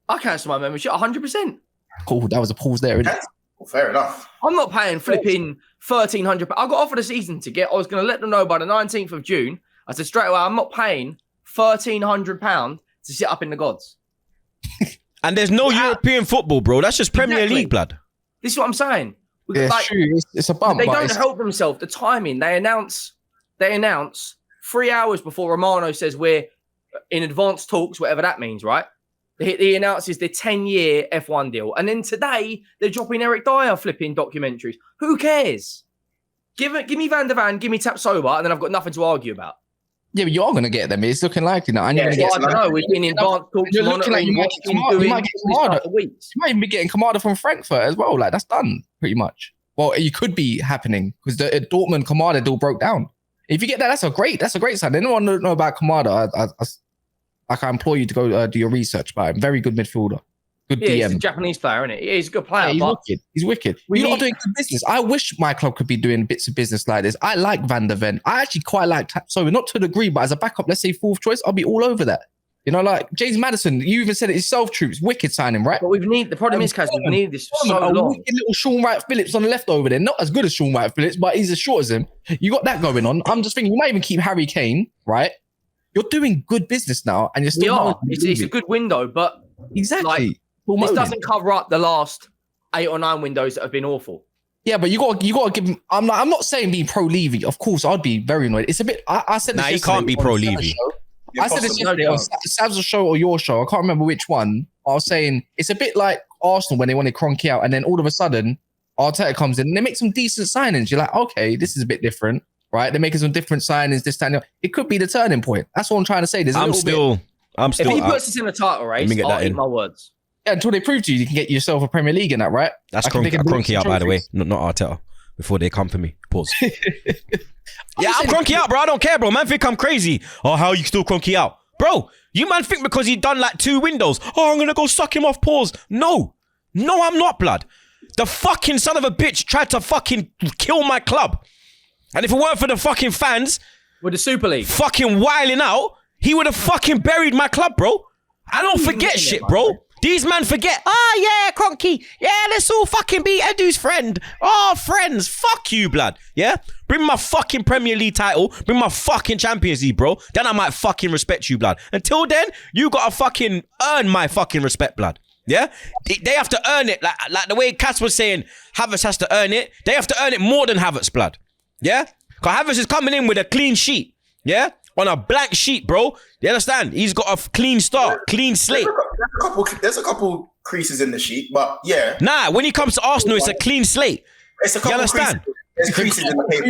I cancelled my membership 100%. Cool. That was a pause there, isn't it? Well, fair enough. I'm not paying flipping £1,300. I got offered a season ticket. I was going to let them know by the 19th of June. I said straight away, I'm not paying £1,300 to sit up in the gods. And there's no European football, bro. That's just Premier League, blood. This is what I'm saying. Yeah, it's true. It's a bump. They don't help themselves. The timing. They announce 3 hours before Romano says we're in advanced talks, whatever that means, right? He announces the 10-year F1 deal. And then today, they're dropping Eric Dyer flipping documentaries. Who cares? Give me Van der Van, give me Tap Sober, and then I've got nothing to argue about. Yeah, but you're going to get them. It's looking likely now. I don't know. We've been in advanced talks. You're looking like you might get Kamada. You might even be getting Kamada from Frankfurt as well. Like, that's done, pretty much. Well, it could be happening because the Dortmund Kamada deal broke down. If you get that, that's a great sign. Anyone don't know about Kamada, I implore you to go do your research about him. Very good midfielder. Good DM. He's a Japanese player, isn't he? He's a good player. Yeah, he's wicked. You're not doing good business. I wish my club could be doing bits of business like this. I like Van der Ven. I actually quite like so not to the degree, but as a backup, let's say fourth choice, I'll be all over that. You know, like James Maddison, you even said it yourself, Troopz. Wicked signing, right? But the problem is, Kaz, we've needed this for so a long. wicked little Sean Wright Phillips on the left over there. Not as good as Sean Wright Phillips, but he's as short as him. You got that going on. I'm just thinking you might even keep Harry Kane, right? You're doing good business now, and you're still. It's a good window, but exactly. This doesn't cover up the last 8 or 9 windows that have been awful. Yeah, but you got to give him. I'm not saying being pro Levy. Of course, I'd be very annoyed. It's a bit. I said this. Nah, he can't be pro Levy. I said this yesterday on Sav's show or your show. I can't remember which one. I was saying it's a bit like Arsenal when they wanted Kroenke out, and then all of a sudden Arteta comes in and they make some decent signings. You're like, okay, this is a bit different, right? They're making some different signings. This time, it could be the turning point. That's what I'm trying to say. I'm still. If he puts us in a title race, I'll eat my words. Yeah, until they prove to you, you can get yourself a Premier League in that, right? That's Kroenke out, by the way, not Arteta. Before they come for me. Pause. Yeah, I'm Kroenke out, bro. I don't care, bro. Man think I'm crazy. Oh, how you still Kroenke out? Bro, you man think because he done like 2 windows, oh, I'm going to go suck him off, pause. No, I'm not, blood. The fucking son of a bitch tried to fucking kill my club. And if it weren't for the fucking fans with the Super League fucking wilding out, he would have fucking buried my club, bro. I don't forget shit, bro. These man forget. Yeah, Kroenke. Yeah, let's all fucking be Edu's friend. Oh, friends. Fuck you, blood. Yeah? Bring my fucking Premier League title. Bring my fucking Champions League, bro. Then I might fucking respect you, blood. Until then, you gotta fucking earn my fucking respect, blood. Yeah? They have to earn it. Like the way Cass was saying, Havertz has to earn it. They have to earn it more than Havertz, blood. Yeah? Because Havertz is coming in with a clean sheet. Yeah? On a blank sheet, bro. You understand? He's got a clean start, clean slate. There's a couple creases in the sheet, but yeah. Nah, when he comes to Arsenal, it's a clean slate. It's a couple. You understand? There's creases in the paper.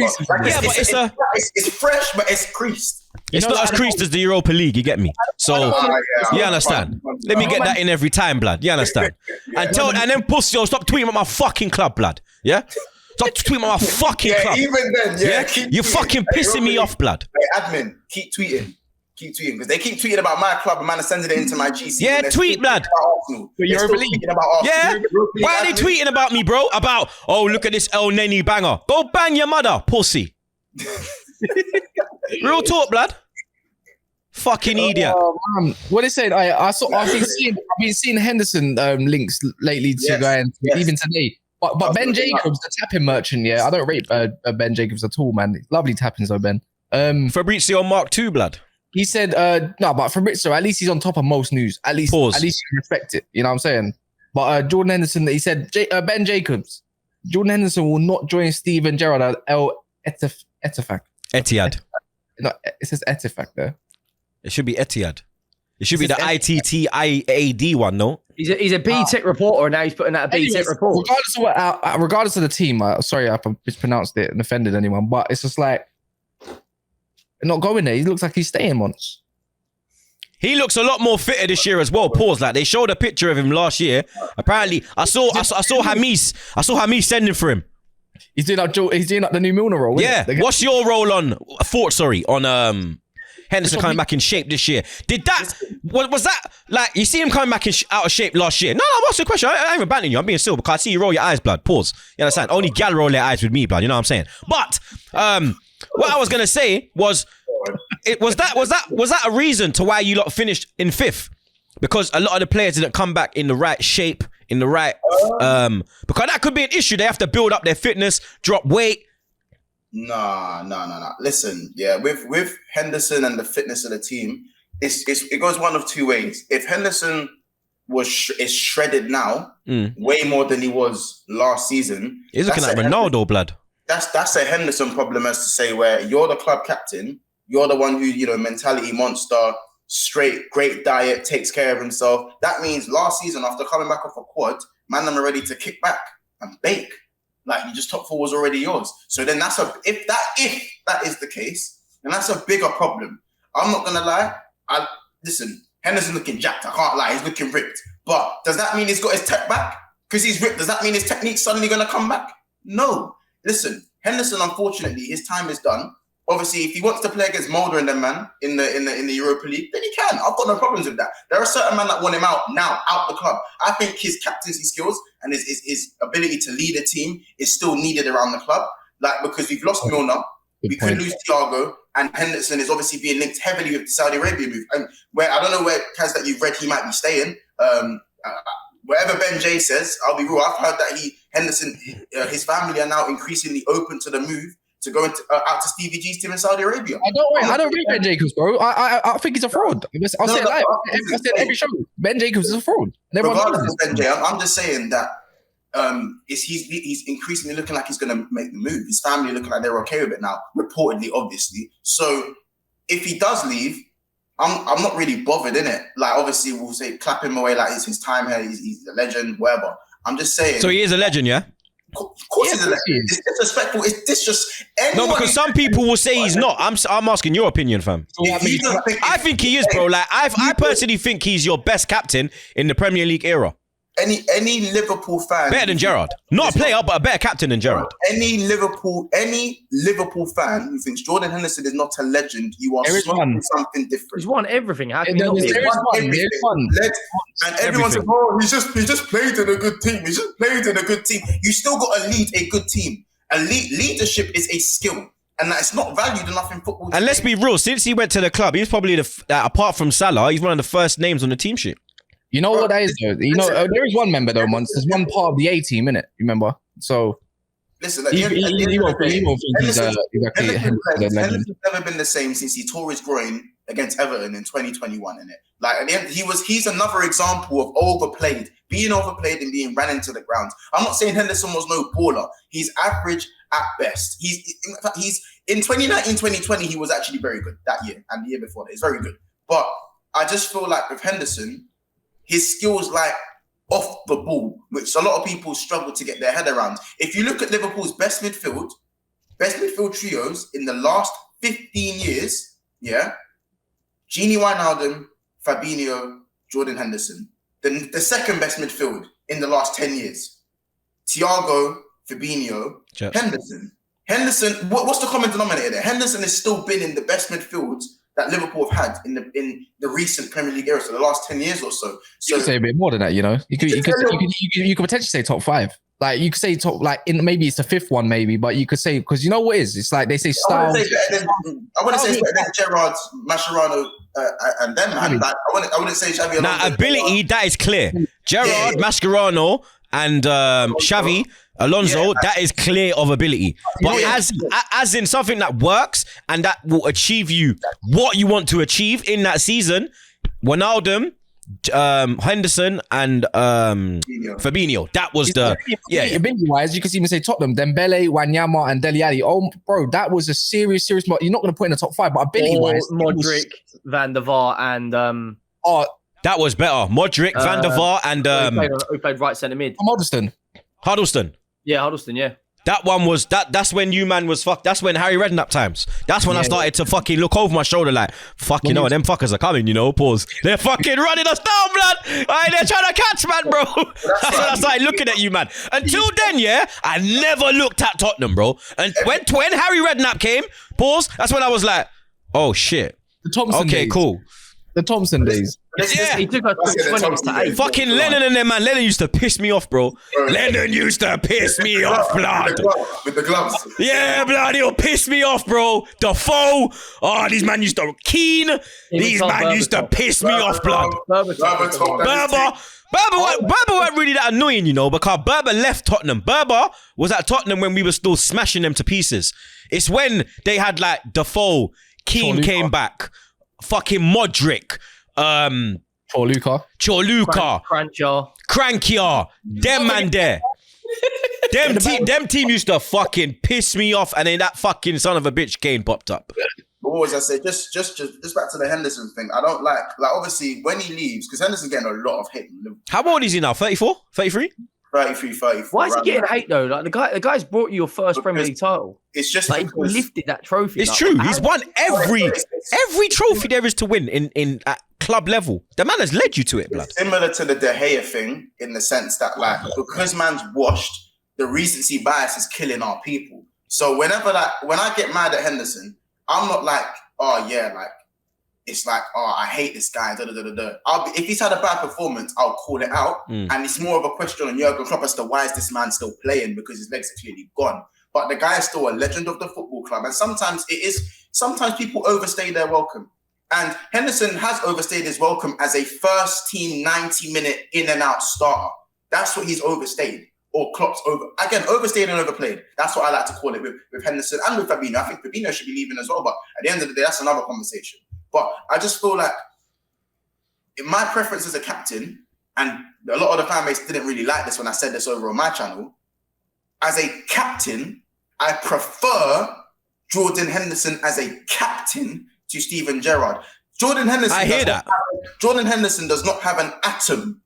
It's fresh, but it's creased. It's not as creased as the Europa League. You get me? So you understand? Let me get that in every time, blood. You understand? And then pussy, stop tweeting about my fucking club, blood. Yeah. Stop tweeting about my fucking club. Even then, you're fucking pissing me off, blood. Hey, admin, keep tweeting, because they keep tweeting about my club and man are sending it into my GC. Yeah, tweet, blood. You're yeah. Why are they tweeting about me, bro? About, oh, look at this El Neni banger. Go bang your mother, pussy. Real talk, blood. Fucking idiot. What they said, I've been seeing Henderson links lately to guys, even today. But Ben Jacobs, the tapping merchant, I don't rate Ben Jacobs at all, man. Lovely tappings though, Ben. Fabrizio Mark II, blood. He said, no, but Fabrizio, at least he's on top of most news. At least you can respect it. You know what I'm saying? But Jordan Henderson, he said, Ben Jacobs, Jordan Henderson will not join Steven Gerrard at El Ettifaq. Etihad. No, it says Ettifaq there. It should be Etihad. It should be the ITTIAD one, no? He's a B-Tech reporter, and now he's putting out a B-Tech report. Regardless of the team, sorry if I mispronounced it and offended anyone, but it's just like, not going there. He looks like he's staying Monts. He looks a lot more fitter this year as well. Pause. Like they showed a picture of him last year. Apparently, I saw Hamis. I saw Hamis sending for him. He's doing like the new Milner role. Yeah. What's your role on Henderson coming back in shape this year? Was that like you see him coming back out of shape last year? No, what's the question? I ain't even banning you. I'm being silly because I see you roll your eyes, blood. Pause. You understand? Only gal roll their eyes with me, blood. You know what I'm saying? But what I was gonna say was, was that a reason to why you lot finished in 5th? Because a lot of the players didn't come back in the right shape, in the right because that could be an issue. They have to build up their fitness, drop weight. No. Listen, with Henderson and the fitness of the team, it goes one of two ways. If Henderson is shredded now, way more than he was last season, he's looking like Ronaldo, blood. That's a Henderson problem, as to say, where you're the club captain, you're the one who, mentality monster, straight, great diet, takes care of himself. That means last season, after coming back off a quad, man, I'm ready to kick back and bake. Like, you just top 4 was already yours. So then if that is the case, then that's a bigger problem. I'm not gonna lie. Listen, Henderson's looking jacked. I can't lie. He's looking ripped. But does that mean he's got his tech back? Because he's ripped. Does that mean his technique's suddenly gonna come back? No. Listen, Henderson, unfortunately, his time is done. Obviously, if he wants to play against Mulder and them, man, in the Europa League, then he can. I've got no problems with that. There are certain men that want him out the club. I think his captaincy skills and his ability to lead a team is still needed around the club. Like, because we've lost Milner, we could lose Thiago, and Henderson is obviously being linked heavily with the Saudi Arabia move. And where I don't know where Kaz that you've read he might be staying. Whatever Ben J says, I'll be real. I've heard that Henderson, his family are now increasingly open to the move to go out to Stevie G's team in Saudi Arabia. I don't rate Ben Jacobs, bro. I think he's a fraud. I'll say it live. I said every show. Ben Jacobs is a fraud. Regardless of Ben J, I'm just saying that he's increasingly looking like he's going to make the move. His family looking like they're okay with it now, reportedly, obviously. So if he does leave, I'm not really bothered in it. Like, obviously, we'll say clap him away like it's his time here. He's a legend, whatever. I'm just saying. So he is a legend, yeah? Of course he's a legend. It's disrespectful. It's just no, because some people will say he's not. I'm asking your opinion, fam. I think he is, bro. Like I personally think he's your best captain in the Premier League era. Any Liverpool fan better than Gerrard, not a player, but a better captain than Gerrard. Any Liverpool fan who thinks Jordan Henderson is not a legend, you are smoking something different. He's won everything. How can and everyone says, "Oh, he just played in a good team. He just played in a good team." You still got to lead a good team. Leadership is a skill. And that's not valued enough in football. And let's be real, since he went to the club, he's probably apart from Salah, he's one of the first names on the team sheet. You know what that is, though? You know, there is one member, though, Monts. There's one part of the A team, innit? Remember? So, listen, Henderson's never been the same since he tore his groin against Everton in 2021, innit? Like, at the end, he's another example of being overplayed and being ran into the ground. I'm not saying Henderson was no baller. He's average at best. He's in 2019, 2020, he was actually very good that year and the year before that. He's very good. But I just feel like with Henderson, his skills like off the ball, which a lot of people struggle to get their head around. If you look at Liverpool's best midfield trios in the last 15 years, yeah, Gini Wijnaldum, Fabinho, Jordan Henderson. The second best midfield in the last 10 years, Thiago, Fabinho, Henderson. Henderson, what's the common denominator there? Henderson has still been in the best midfields that Liverpool have had in the recent Premier League era, so the last 10 years or so. You could say a bit more than that, you know. You could potentially say top 5. Like, you could say top, like, maybe it's the 5th one, maybe, but you could say, because you know what it is? It's like they say style. I wouldn't say better than Gerrard, Mascherano, and them, man. Like, I wouldn't say Xavi. Now, ability, that is clear. Gerrard, Mascherano, and Xavi, Alonso, that is clear of ability. But as in something that works and that will achieve you what you want to achieve in that season, Wijnaldum, Henderson, and Fabinho. That was ability-wise, you could even say Tottenham, Dembele, Wanyama, and Dele Alli. Oh, bro, that was a serious. You're not going to put in the top 5, but ability-wise, Modric, Van der Vaart, and that was better. Modric, Van der Vaart, and who played right centre mid. Huddleston. Yeah, Huddleston, yeah. That one was that's when you man was fucked. That's when Harry Redknapp times. That's when I started to fucking look over my shoulder like, fuck, you know, them fuckers are coming, you know, pause. They're fucking running us down, blood. Right, they're trying to catch, man, bro. That's when I started looking at you, man. Until then, yeah, I never looked at Tottenham, bro. And when Harry Redknapp came, pause, that's when I was like, oh shit. The Thompson days. Cool. The Thompson days. Yeah. He took us from 20s to 8. Fucking Lennon and them, man. Lennon used to piss me off, bro. Lennon used to piss me off, blood. With the gloves. Yeah, blood. He'll piss me off, bro. Defoe. Oh, these man used to... Keane. These man used to piss me off, blood. Berber weren't really that annoying, you know, because Berber left Tottenham. Berber was at Tottenham when we were still smashing them to pieces. It's when they had, like, Defoe. Keane came back. Fucking Modric, Chorluka, Crankier, them man there. Them team used to fucking piss me off, and then that fucking son of a bitch Kane popped up. What was I say? Just back to the Henderson thing. I don't like obviously when he leaves, because Henderson's getting a lot of hate. How old is he now? 34? 33? 33, 34. Why is he getting hate though? Like the guy's brought you your first Premier League title. It's just like he lifted that trophy. It's true. He's won every trophy there is to win in at club level. The man has led you to it, blood. It's similar to the De Gea thing in the sense that like because man's washed, the recency bias is killing our people. So when I get mad at Henderson, I'm not like, oh yeah, like it's like, oh, I hate this guy. If he's had a bad performance, I'll call it out. And it's more of a question on Jurgen Klopp as to why is this man still playing, because his legs are clearly gone. But the guy is still a legend of the football club. And sometimes it is sometimes people overstay their welcome. And Henderson has overstayed his welcome as a first team 90-minute in and out starter. That's what he's overstayed. Or Klopp's overstayed and overplayed. That's what I like to call it with Henderson and with Fabinho. I think Fabinho should be leaving as well, but at the end of the day, that's another conversation. But I just feel like in my preference as a captain, and a lot of the fan base didn't really like this when I said this over on my channel, as a captain, I prefer Jordan Henderson as a captain to Steven Gerrard. Jordan Henderson does not have an atom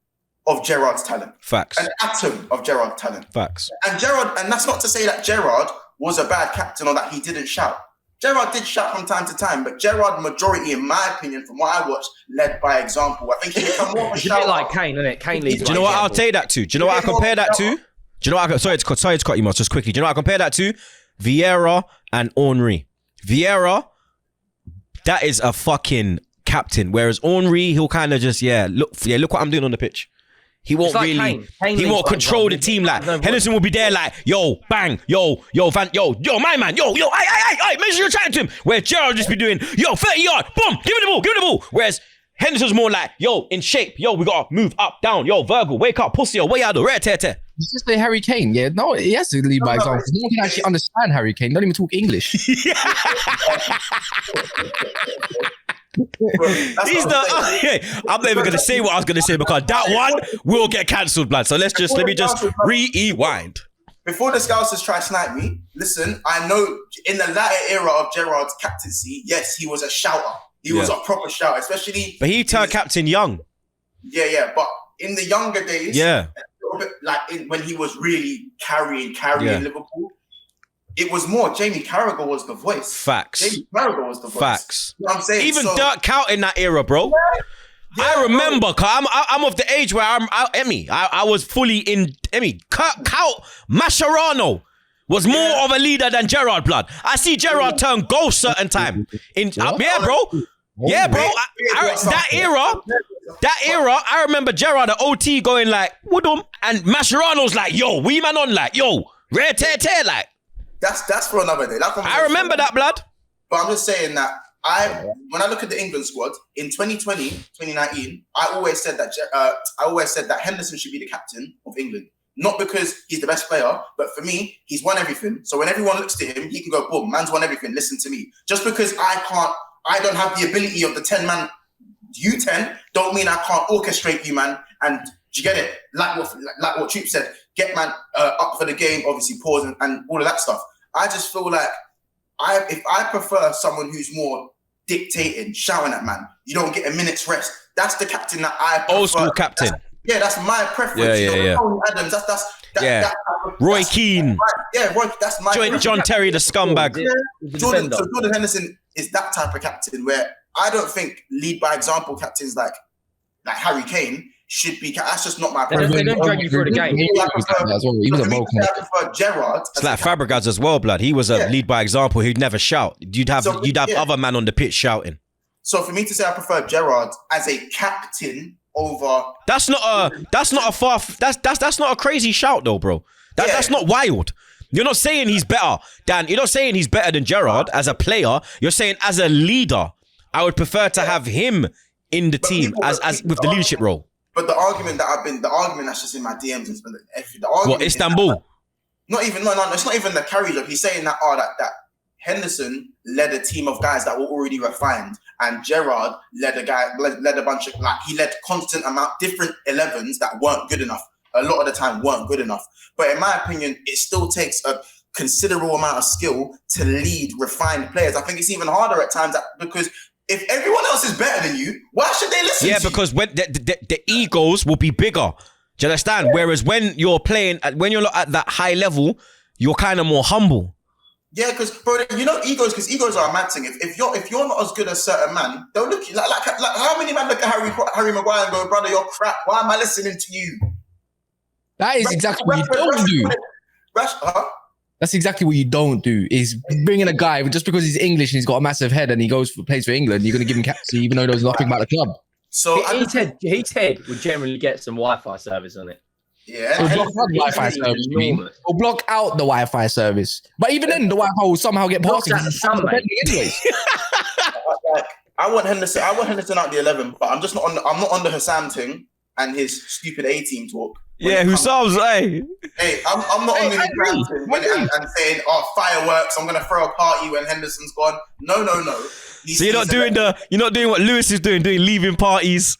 of Gerrard's talent. Facts. An atom of Gerrard's talent. Facts. And that's not to say that Gerrard was a bad captain or that he didn't shout. Gerrard did shout from time to time, but Gerrard, majority, in my opinion, from what I watched, led by example. I think he become more of a It's a bit like Kane, isn't it? Kane leads. Do you know what I'll take that to? Do you know what I compare that to? Do you know what sorry to cut you, Monts, just quickly. Do you know what I compare that to? Vieira and Henry. Vieira, that is a fucking captain. Whereas Henry, he'll kind of just, look what I'm doing on the pitch. He won't like really, Kane he won't control the team. Like, Henderson will be there like, yo, bang, yo, my man, yo, make sure you're chatting to him. Where Gerrard just be doing, yo, 30 yard, boom, give me the ball. Whereas Henderson's more like, yo, in shape, yo, we gotta move up, down, yo, Virgil, wake up, pussy, yo, way out of the tear. You just say Harry Kane, yeah? No, he has to lead by example. No one can actually understand Harry Kane. Don't even talk English. I'm not even gonna say what I was gonna say because that one will get cancelled, blood. So let me just rewind. Before the Scousers try to snipe me, listen, I know in the latter era of Gerrard's captaincy, yes, he was a shouter. He was a proper shouter, especially. But he turned captain young. Yeah. But in the younger days, a little bit like when he was really carrying Liverpool. It was more Jamie Carragher was the voice. Facts. Jamie Carragher was the voice. Facts. You know what I'm saying? Even Dirk Kuyt in that era, bro. Yeah, I remember, cause I'm of the age where I was fully in Kuyt. Mascherano was more of a leader than Gerrard, blood. I see Gerrard turn goal certain time. Bro. Yeah, bro. That era, I remember Gerrard at OT going like, Woodham, and Mascherano's like, yo, we man on like, yo, rare tear, like. That's for another day. I remember that, blood. But I'm just saying that when I look at the England squad in 2020, 2019, I always said that Henderson should be the captain of England. Not because he's the best player, but for me, he's won everything. So when everyone looks to him, he can go, boom, man's won everything. Listen to me. Just because I don't have the ability of the 10-man U10, don't mean I can't orchestrate you, man. And do you get it? Like what Troopz said, get man up for the game, obviously pause and all of that stuff. I just feel like if I prefer someone who's more dictating, shouting at man, you don't get a minute's rest. That's the captain that I prefer. Old school captain. That's my preference. Yeah. Adams, Roy Keane. Roy. That's my John Terry, the scumbag. Yeah. Jordan Henderson is that type of captain where I don't think lead by example captains like Harry Kane should be. That's just not my preference. They don't drag you through the game. I prefer Gerrard. It's like Fabregas as well, blood. He was a lead by example who'd never shout. You'd have other man on the pitch shouting. So for me to say I prefer Gerrard as a captain over, that's not a crazy shout though, bro. That's not wild. You're not saying he's better, Dan. You're not saying he's better than Gerrard as a player. You're saying as a leader, I would prefer to have him in the team as with the leadership role. But the argument that's just in my DMs is the argument. What, Istanbul? No, it's not even the carry job. He's saying that that Henderson led a team of guys that were already refined, and Gerrard led a bunch of he led constant amount different 11s that weren't good enough. A lot of the time weren't good enough. But in my opinion, it still takes a considerable amount of skill to lead refined players. I think it's even harder at times because if everyone else is better than you, why should they listen to you? Yeah, because when the egos will be bigger. Do you understand? Yeah. Whereas when you're playing, when you're at that high level, you're kind of more humble. Yeah, because bro, egos are a mad thing. If you're not as good as certain man, they'll look like how many men look at Harry Maguire and go, brother, you're crap. Why am I listening to you? That is exactly what you don't do. That's exactly what you don't do, is bringing a guy, just because he's English and he's got a massive head and he plays for England, you're going to give him captaincy even though he knows nothing about the club. So his head would generally get some Wi-Fi service on it. Yeah, Or block out the Wi-Fi service. You mean? Or block out the Wi-Fi service. But even then, the Wi-Fi will somehow get past it. Anyways. I want Henderson. I want Henderson out the 11, but I'm just not on. I'm not on the Hussam thing and his stupid A-team talk. Yeah, Hussam's, hey. Hey, I'm not on the Hussam thing and saying, "Oh, fireworks! I'm gonna throw a party when Henderson's gone." No. So you're not doing what Lewis is doing leaving parties.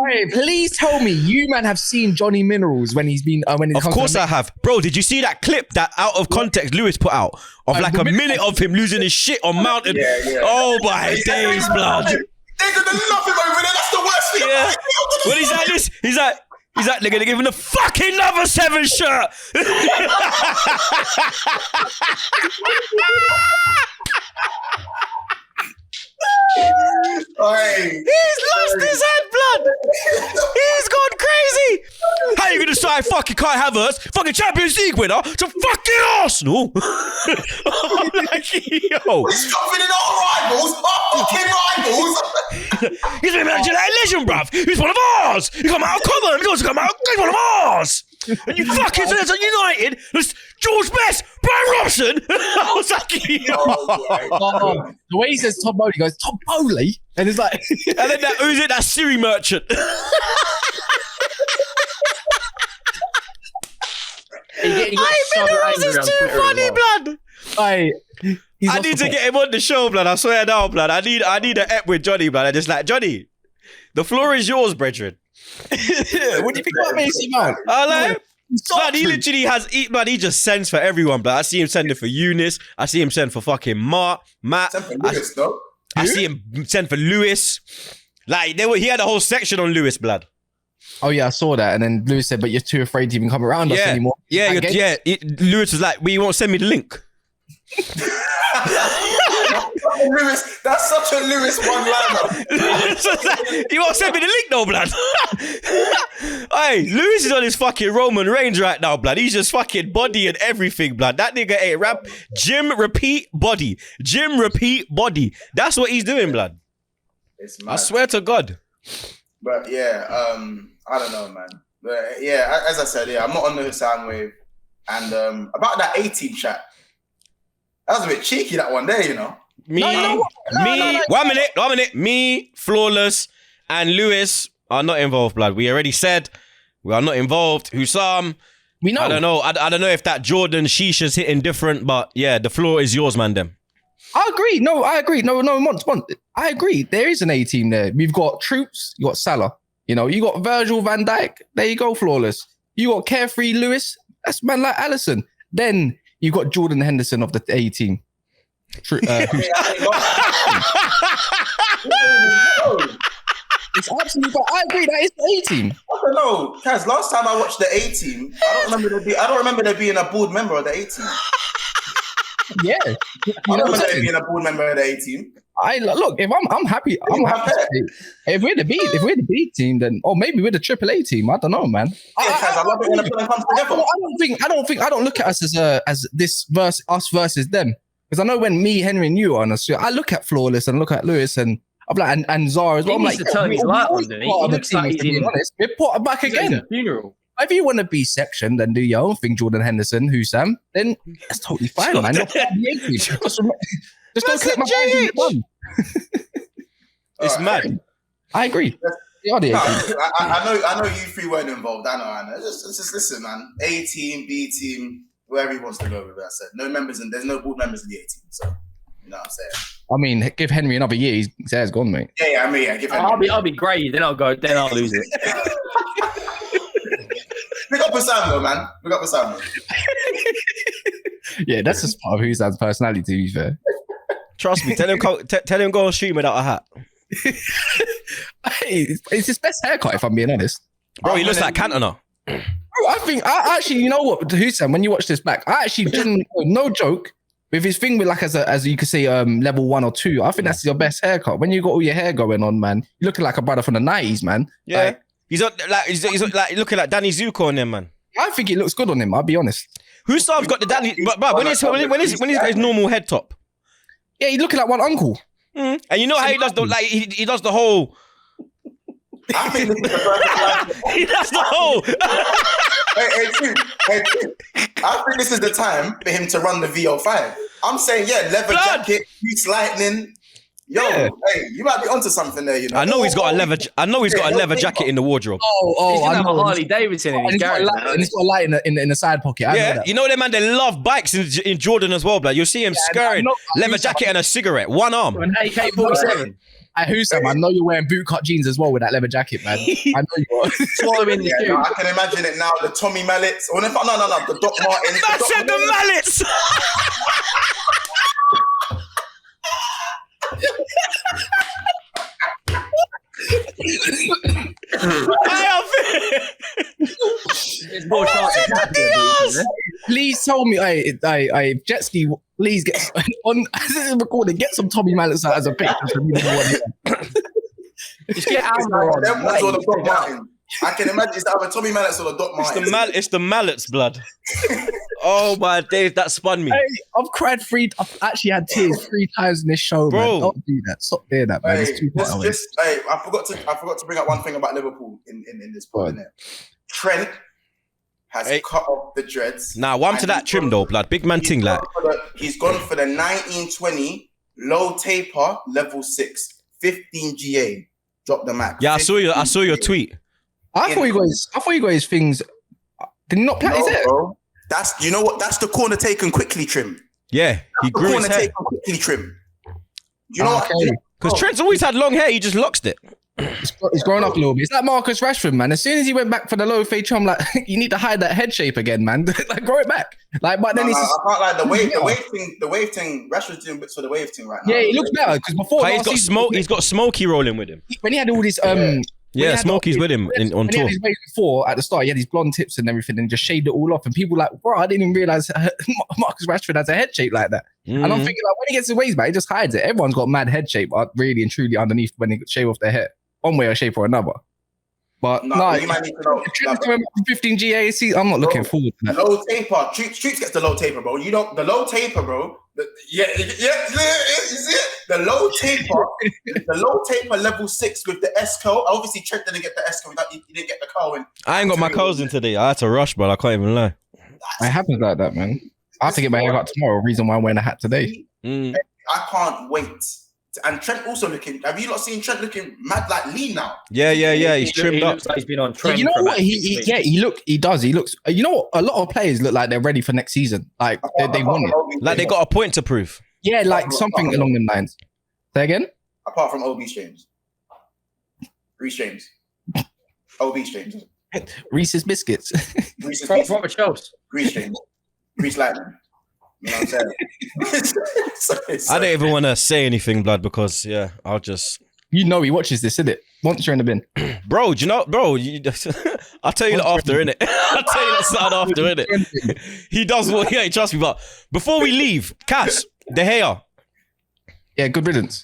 Hey, please tell me you man have seen Johnny Minerals when he's been Of course I have. Bro, did you see that clip that out of context Lewis put out of like a minute of him losing his shit on Mountain? Yeah. Oh my days, blood. They did nothing over there. That's the worst thing. Yeah. When he's like this, he's like, they're gonna give him the fucking number 7 shirt. He's lost his head, blood. He's gone crazy. How you gonna say fucking Kai Havertz, fucking Champions League winner, to fucking Arsenal? I'm like, yo. He's confident our rivals, our fucking rivals. He's been manager that legend, bruv. He's one of ours. He come out of Cobham. He's one of ours. And you fucking said it's on United. It's George Best, Brian Robson. I was like, yo. The way he says Tom Bowley, he goes, Tom Bowley? And it's like... and then who's it? That Siri merchant. Minerals is too funny, blood. I need to get him on the show, blood. I swear now, blood. I need an ep with Johnny, blood. I just like, Johnny, the floor is yours, brethren. What do you think about Mason Mount? Man, he literally has, he just sends for everyone, blood. I see him sending for Eunice. I see him send for fucking Matt. I see him send for Lewis. Like, he had a whole section on Lewis, blood. Oh yeah, I saw that. And then Lewis said, but you're too afraid to even come around us anymore. Yeah. Lewis was like, well, you won't send me the link. Lewis, that's such a Lewis one-liner. You won't send me the link though, blood. Hey, Lewis is on his fucking Roman Reigns right now, blood. He's just fucking body and everything, blood. That nigga ain't rap. Gym, repeat, body. Gym, repeat, body. That's what he's doing, blood. I swear to God. But yeah, I don't know, man. But yeah, as I said, I'm not on the sound wave. And about that 18 chat, that was a bit cheeky, that one there, you know. One minute. Me, Flawless, and Lewis are not involved, blood. We already said we are not involved. Hussam, we know. I don't know. I don't know if that Jordan Shisha's hitting different, but yeah, the floor is yours, man. Them. I agree. No, Monts. I agree. There is an A team there. We've got Troopz. You got Salah. You know, you got Virgil van Dijk. There you go, Flawless. You got Carefree Lewis. That's man like Allison. Then you got Jordan Henderson of the A team. It's absolutely, but I agree that it's the A team. I don't know, Kaz. Last time I watched the A team, I don't remember there being a board member of the A team. Yeah, I don't remember there being a board member of the A team. Look. If I'm happy. I'm happy. If we're the B team, then maybe we're the AAA team. I don't know, man. I love it when the plan comes together. I don't look at us as this us versus them. Because I know when me, Henry, and you are on us, I look at Flawless and look at Lewis and I'm like, and Zara as well. He needs to turn his light on, doesn't he? He looks like he's in. We're put back again. Funeral. If you want to be sectioned and do your own thing, Jordan Henderson, Hussam, then that's totally fine, man. Just don't click my phone. It's mad. I agree. I know you three weren't involved. I know. Just listen, man. A team, B team, wherever he wants to go with that. I said no members and there's no board members in the A team. So you know what I'm saying. I mean, give Henry another year. His hair's gone, mate. Yeah. Give Henry. I'll be grey. Then I'll lose it. Pick up a Sam though, man. Pick up a Sam. Yeah, that's just part of Hussam's personality. To be fair. Trust me. Tell him go and shoot without a hat. Hey, it's his best haircut, if I'm being honest. Bro, he looks like Cantona. Bro, I actually, you know what, Hussam, when you watch this back, I actually didn't, no joke, with his thing with like as you could say, level 1 or 2, I think that's your best haircut. When you got all your hair going on, man, you're looking like a brother from the 90s, man. Yeah. He's like looking like Danny Zuko on him, man. I think it looks good on him, I'll be honest. Hussam's got the Danny, but when he's got his normal head top. Yeah, he's looking like one uncle. And you know how he does he does the whole I think this is the perfect time. That's the hole. Hey, I think this is the time for him to run the VO5. I'm saying, yeah, leather jacket, Grease Lightning. Yo, hey, you might be onto something there, you know. I know he's got a leather. I know he's got a leather jacket in the wardrobe. He's gonna have a Harley Davidson in his garage. And he's got a light in the side pocket. I know that. You know them man. They love bikes in Jordan as well, blood. You'll see him scurrying, leather jacket and a cigarette, one arm. An AK-47. Hey, Husam, I know you're wearing bootcut jeans as well with that leather jacket, man. I know you are. Swallow in the shoe. No, I can imagine it now. The Tommy Mallets. Oh, no, the Doc Martens. Man said the mallets. Please tell me, I jet ski. Please get on recording. Get some Tommy Mallets out as a picture. Just get Alma on. Them ones or the Doc Martens. I can imagine it's either Tommy Mallets or the Doc Martens. It's the mallets, blood. Oh my days, that spun me. Hey, I've cried I've actually had tears 3 times in this show, bro. Man. Don't do that. Stop doing that, man. Hey, It's too far away. I forgot to bring up one thing about Liverpool in this pod. Trent has cut off the dreads. Nah, one to that trim though, blood. Big man thing, like. He's gone for the 1920 low taper level 6, 15 GA. Drop the max. Yeah, I saw your tweet. I thought he got his things. Did he not plait his hair? Bro. That's the corner taken quickly trim. Yeah, he grew his hair. Taken quickly trim. You know what? Because Trent's always had long hair. He just lost it. He's grown up a little bit. It's like Marcus Rashford, man. As soon as he went back for the low fade trim, like you need to hide that head shape again, man. Like grow it back. Like, but then I can't like the wave thing. Rashford's doing bits for the wave thing right now. Yeah, he looks better because before he's got Smokey rolling with him. When he had all this Smokey's with him on tour. He had his waves before at the start. He had these blonde tips and everything, and just shaved it all off. And people were like, bro, I didn't even realize Marcus Rashford has a head shape like that. And I'm thinking, like, when he gets his waves back, he just hides it. Everyone's got mad head shape, really and truly underneath when they shave off their hair, one way or shape or another. But you might need to know. 15 GAC, I'm not looking forward to that. Low taper. Troopz gets the low taper, bro. You know the low taper, bro. The low taper level 6 with the S curl. Obviously, Trent didn't get the S curl. He didn't get the curl. I ain't got my curls in today. I had to rush, but I can't even lie. I haven't like that, man. I have to get my hair cut tomorrow. Reason why I'm wearing a hat today. I can't wait. And Trent also looking. Have you not seen Trent looking mad like lean now? Yeah. He's trimmed up. Looks like he's been on trend. You know what? He does. He looks. You know what? A lot of players look like they're ready for next season. Like they want it. Like they got a point to prove. Yeah, like something along them lines. Say again. Apart from OB James, Reece James, OB James, Reese's biscuits. Reese's Robert Schultz, Reece James, Reece Lightning. You know what I'm saying? I don't even want to say anything, blood, because I'll just. You know he watches this, isn't it? Once you're in the bin, bro. Do you know, bro? I'll tell you that after, innit? I'll tell you that something after, innit? He does what he ain't trust me, but before we leave, Cass, De Gea. Yeah, good riddance.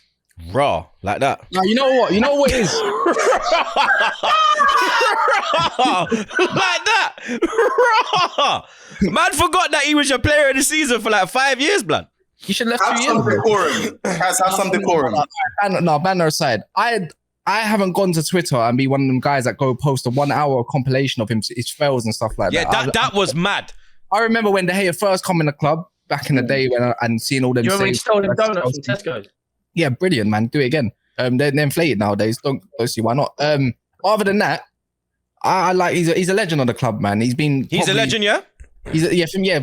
Raw, like that. Now, you know what? You know what it is? Like that. Raw. Man forgot that he was your player of the season for like 5 years, blood. You should have left have 2 some years. decorum. Have some decorum. No, banner aside. I haven't gone to Twitter and be one of them guys that go post a 1 hour compilation of his fails and stuff like that. Yeah, that was mad. I remember when De Gea first come in the club back in the day and seeing all them. You remember when he stole them donuts from Tesco's? Yeah, brilliant, man. Do it again. They're inflated nowadays. Don't see why not. Other than that, I like he's a legend on the club, man. He's a legend, yeah.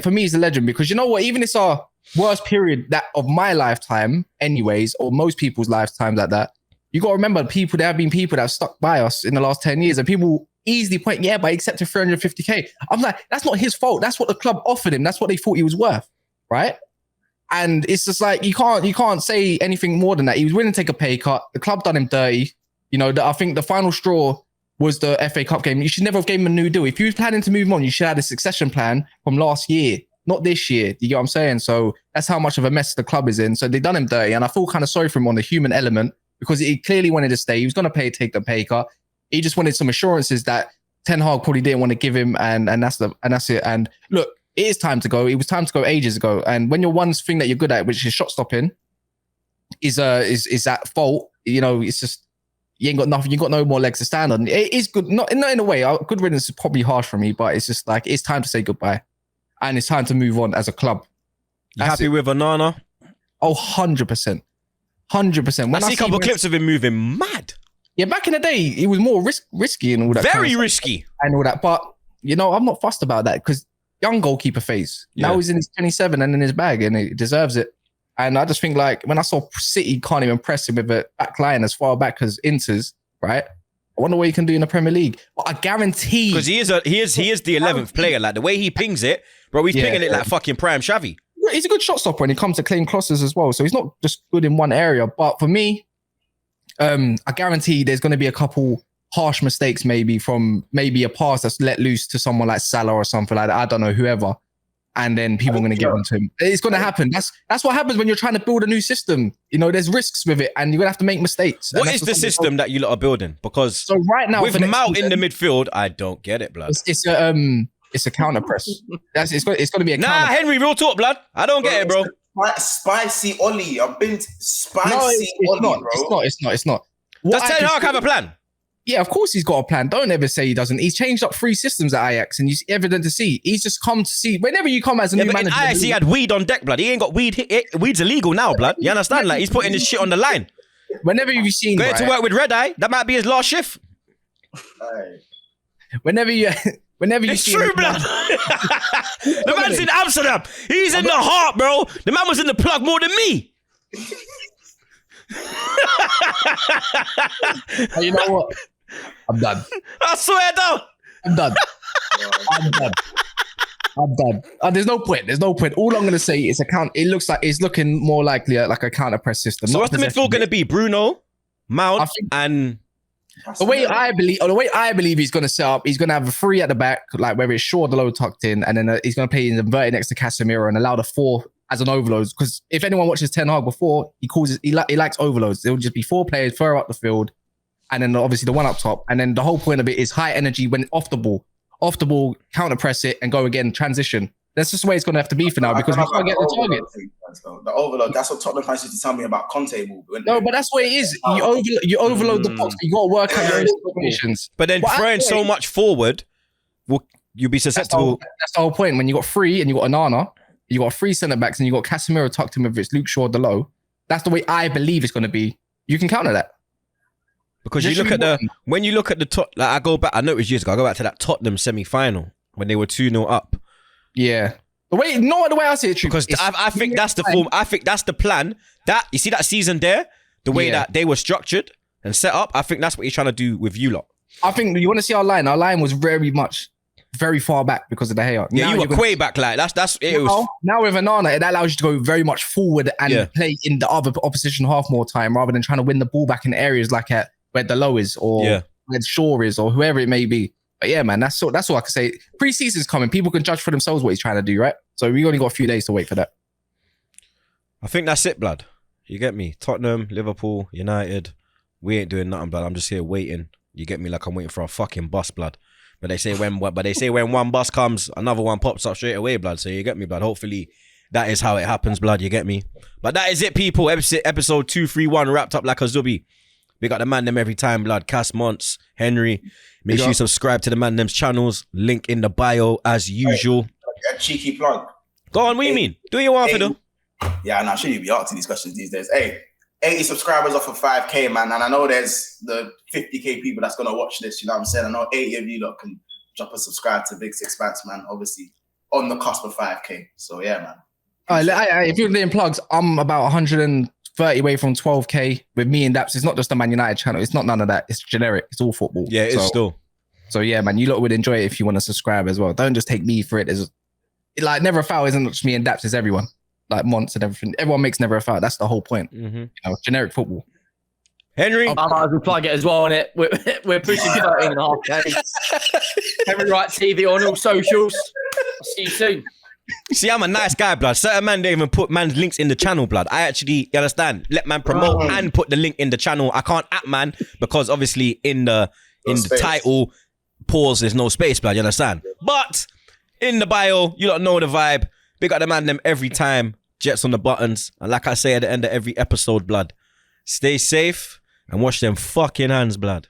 For me, he's a legend because you know what? Even it's our worst period that of my lifetime, anyways, or most people's lifetimes like that. You got to remember, there have been people that have stuck by us in the last 10 years, and people easily point, but he accepted 350k. I'm like, that's not his fault. That's what the club offered him. That's what they thought he was worth, right? And it's just like you can't say anything more than that. He was willing to take a pay cut. The club done him dirty. You know, I think the final straw was the FA Cup game. You should never have given him a new deal. If you was planning to move on, you should have had a succession plan from last year, not this year. You get what I'm saying? So that's how much of a mess the club is in. So they done him dirty, and I feel kind of sorry for him on the human element because he clearly wanted to stay. He was going to take the pay cut. He just wanted some assurances that Ten Hag probably didn't want to give him, and that's it. And look, it is time to go. It was time to go ages ago. And when your one thing that you're good at, which is shot stopping, is at fault, you know, it's just you ain't got nothing. You got no more legs to stand on. It is good, not in a way. Good riddance is probably harsh for me, but it's just like it's time to say goodbye, and it's time to move on as a club. You happy with Onana? Oh, 100%. 100%. I see a couple clips of him moving mad. Yeah, back in the day, it was more risky and all that. Very risky. And all that. But, I'm not fussed about that because young goalkeeper phase. Yeah. Now he's in his 27 and in his bag and he deserves it. And I just think like when I saw City can't even press him with a back line as far back as Inter's, right? I wonder what he can do in the Premier League. But I guarantee... Because he is the 11th player. Like the way he pings it, bro, he's pinging it like fucking prime Xavi. He's a good shot stopper when it comes to clean crosses as well. So he's not just good in one area. But for me, I guarantee there's going to be a couple harsh mistakes maybe from maybe a pass that's let loose to someone like Salah or something like that. I don't know, whoever. And then people are going to get onto him. It's going to happen. That's what happens when you're trying to build a new system. There's risks with it and you're going to have to make mistakes. What is the system that you lot are building? Because so right now, with Mount in the midfield, I don't get it, blood. It's a counter press. It's going to be a counter. Nah, Henry, real talk, blood. I don't get it, bro. Spicy Ollie. I've been spicy Ollie, bro. It's not. Does Ten Hag have a plan? Yeah, of course he's got a plan. Don't ever say he doesn't. He's changed up 3 systems at Ajax, and it's evident to see. He's just come to see. Whenever you come as a new manager, in Ajax he had weed on deck, blood. He ain't got weed. Weed's illegal now, blood. You understand? Like he's putting his shit on the line. Whenever you've seen going to work with Red Eye, that might be his last shift. Whenever you it's see true, blood. The man's in Amsterdam. He's in the heart, bro. The man was in the plug more than me. You know what? I'm done. I swear down. I'm done. There's no point. All I'm going to say is it looks like it's looking more likely like a counter press system. So what's the midfield going to be? Bruno, Mount, and... The way I believe he's going to set up, he's going to have a 3 at the back, like where it's short, the low tucked in, and then he's going to play in inverted next to Casemiro and allow the 4 as an overload. Because if anyone watches Ten Hag before, he likes overloads. It will just be 4 players further up the field, and then obviously the one up top. And then the whole point of it is high energy when off the ball, counter press it and go again, transition. That's just the way it's going to have to be for now because we can't get the target. The overload, that's what Tottenham fans used to tell me about Conte movement. No, but that's what it is. You overload the box, but you got to work out your own situations. But then throwing so much forward, you'll be susceptible. That's the whole point. When you got 3 and you got Onana, you got 3 centre-backs and you got Casemiro tucked in with it's Luke Shaw, the low. That's the way I believe it's going to be. You can counter that. Because when you look at the top, like I know it was years ago, I go back to that Tottenham semi-final when they were 2-0 up. Yeah. The way I see it, because I think that's the form. I think that's the plan. That you see that season there, the way that they were structured and set up. I think that's what he's trying to do with you lot. I think you want to see our line. Our line was very far back because of the hair. Yeah, you were way back. Like that's it. Now with Onana, that allows you to go very much forward and play in the other opposition half more time rather than trying to win the ball back in areas like where the low is or where Shaw is or whoever it may be. But yeah, man, that's all I can say. Pre-season's coming. People can judge for themselves what he's trying to do, right? So we only got a few days to wait for that. I think that's it, blood. You get me? Tottenham, Liverpool, United. We ain't doing nothing, blood. I'm just here waiting. You get me? Like I'm waiting for a fucking bus, blood. But they say when one bus comes, another one pops up straight away, blood. So you get me, blood. Hopefully that is how it happens, blood. You get me? But that is it, people. Episode 231 wrapped up like a zubi. We got the man them every time, blood. Cass, Monts, Henry. Make sure you subscribe to the man them's channels. Link in the bio as usual. A cheeky plug. Go on, what do you mean? Do you want to do? Yeah, I shouldn't be asking these questions these days. Hey, 80 subscribers off of 5K, man. And I know there's the 50K people that's going to watch this. You know what I'm saying? I know 80 of you lot can drop a subscribe to Big Six Banks, man. Obviously, on the cusp of 5K. So, yeah, man. All right, if you're doing plugs, I'm about 130 away from 12K with me and Daps. It's not just a Man United channel. It's not none of that. It's generic. It's all football. Yeah, it's still. So, yeah, man, you lot would enjoy it if you want to subscribe as well. Don't just take me for it. Like, Never a Foul isn't just me and Daps, it's everyone. Like, Monts and everything. Everyone makes Never a Foul. That's the whole point. Mm-hmm. You know, generic football. Henry? I might as well plug it as well on it. We're pushing 13.5K. Henry Wright TV on all socials. I'll see you soon. See, I'm a nice guy, blood. Certain man don't even put man's links in the channel, blood. I actually, you understand, let man promote and put the link in the channel. I can't at man because obviously in the title, pause, there's no space, blood. You understand? But in the bio, you don't know the vibe. Big up the man them every time. Jets on the buttons. And like I say at the end of every episode, blood, stay safe, and wash them fucking hands, blood.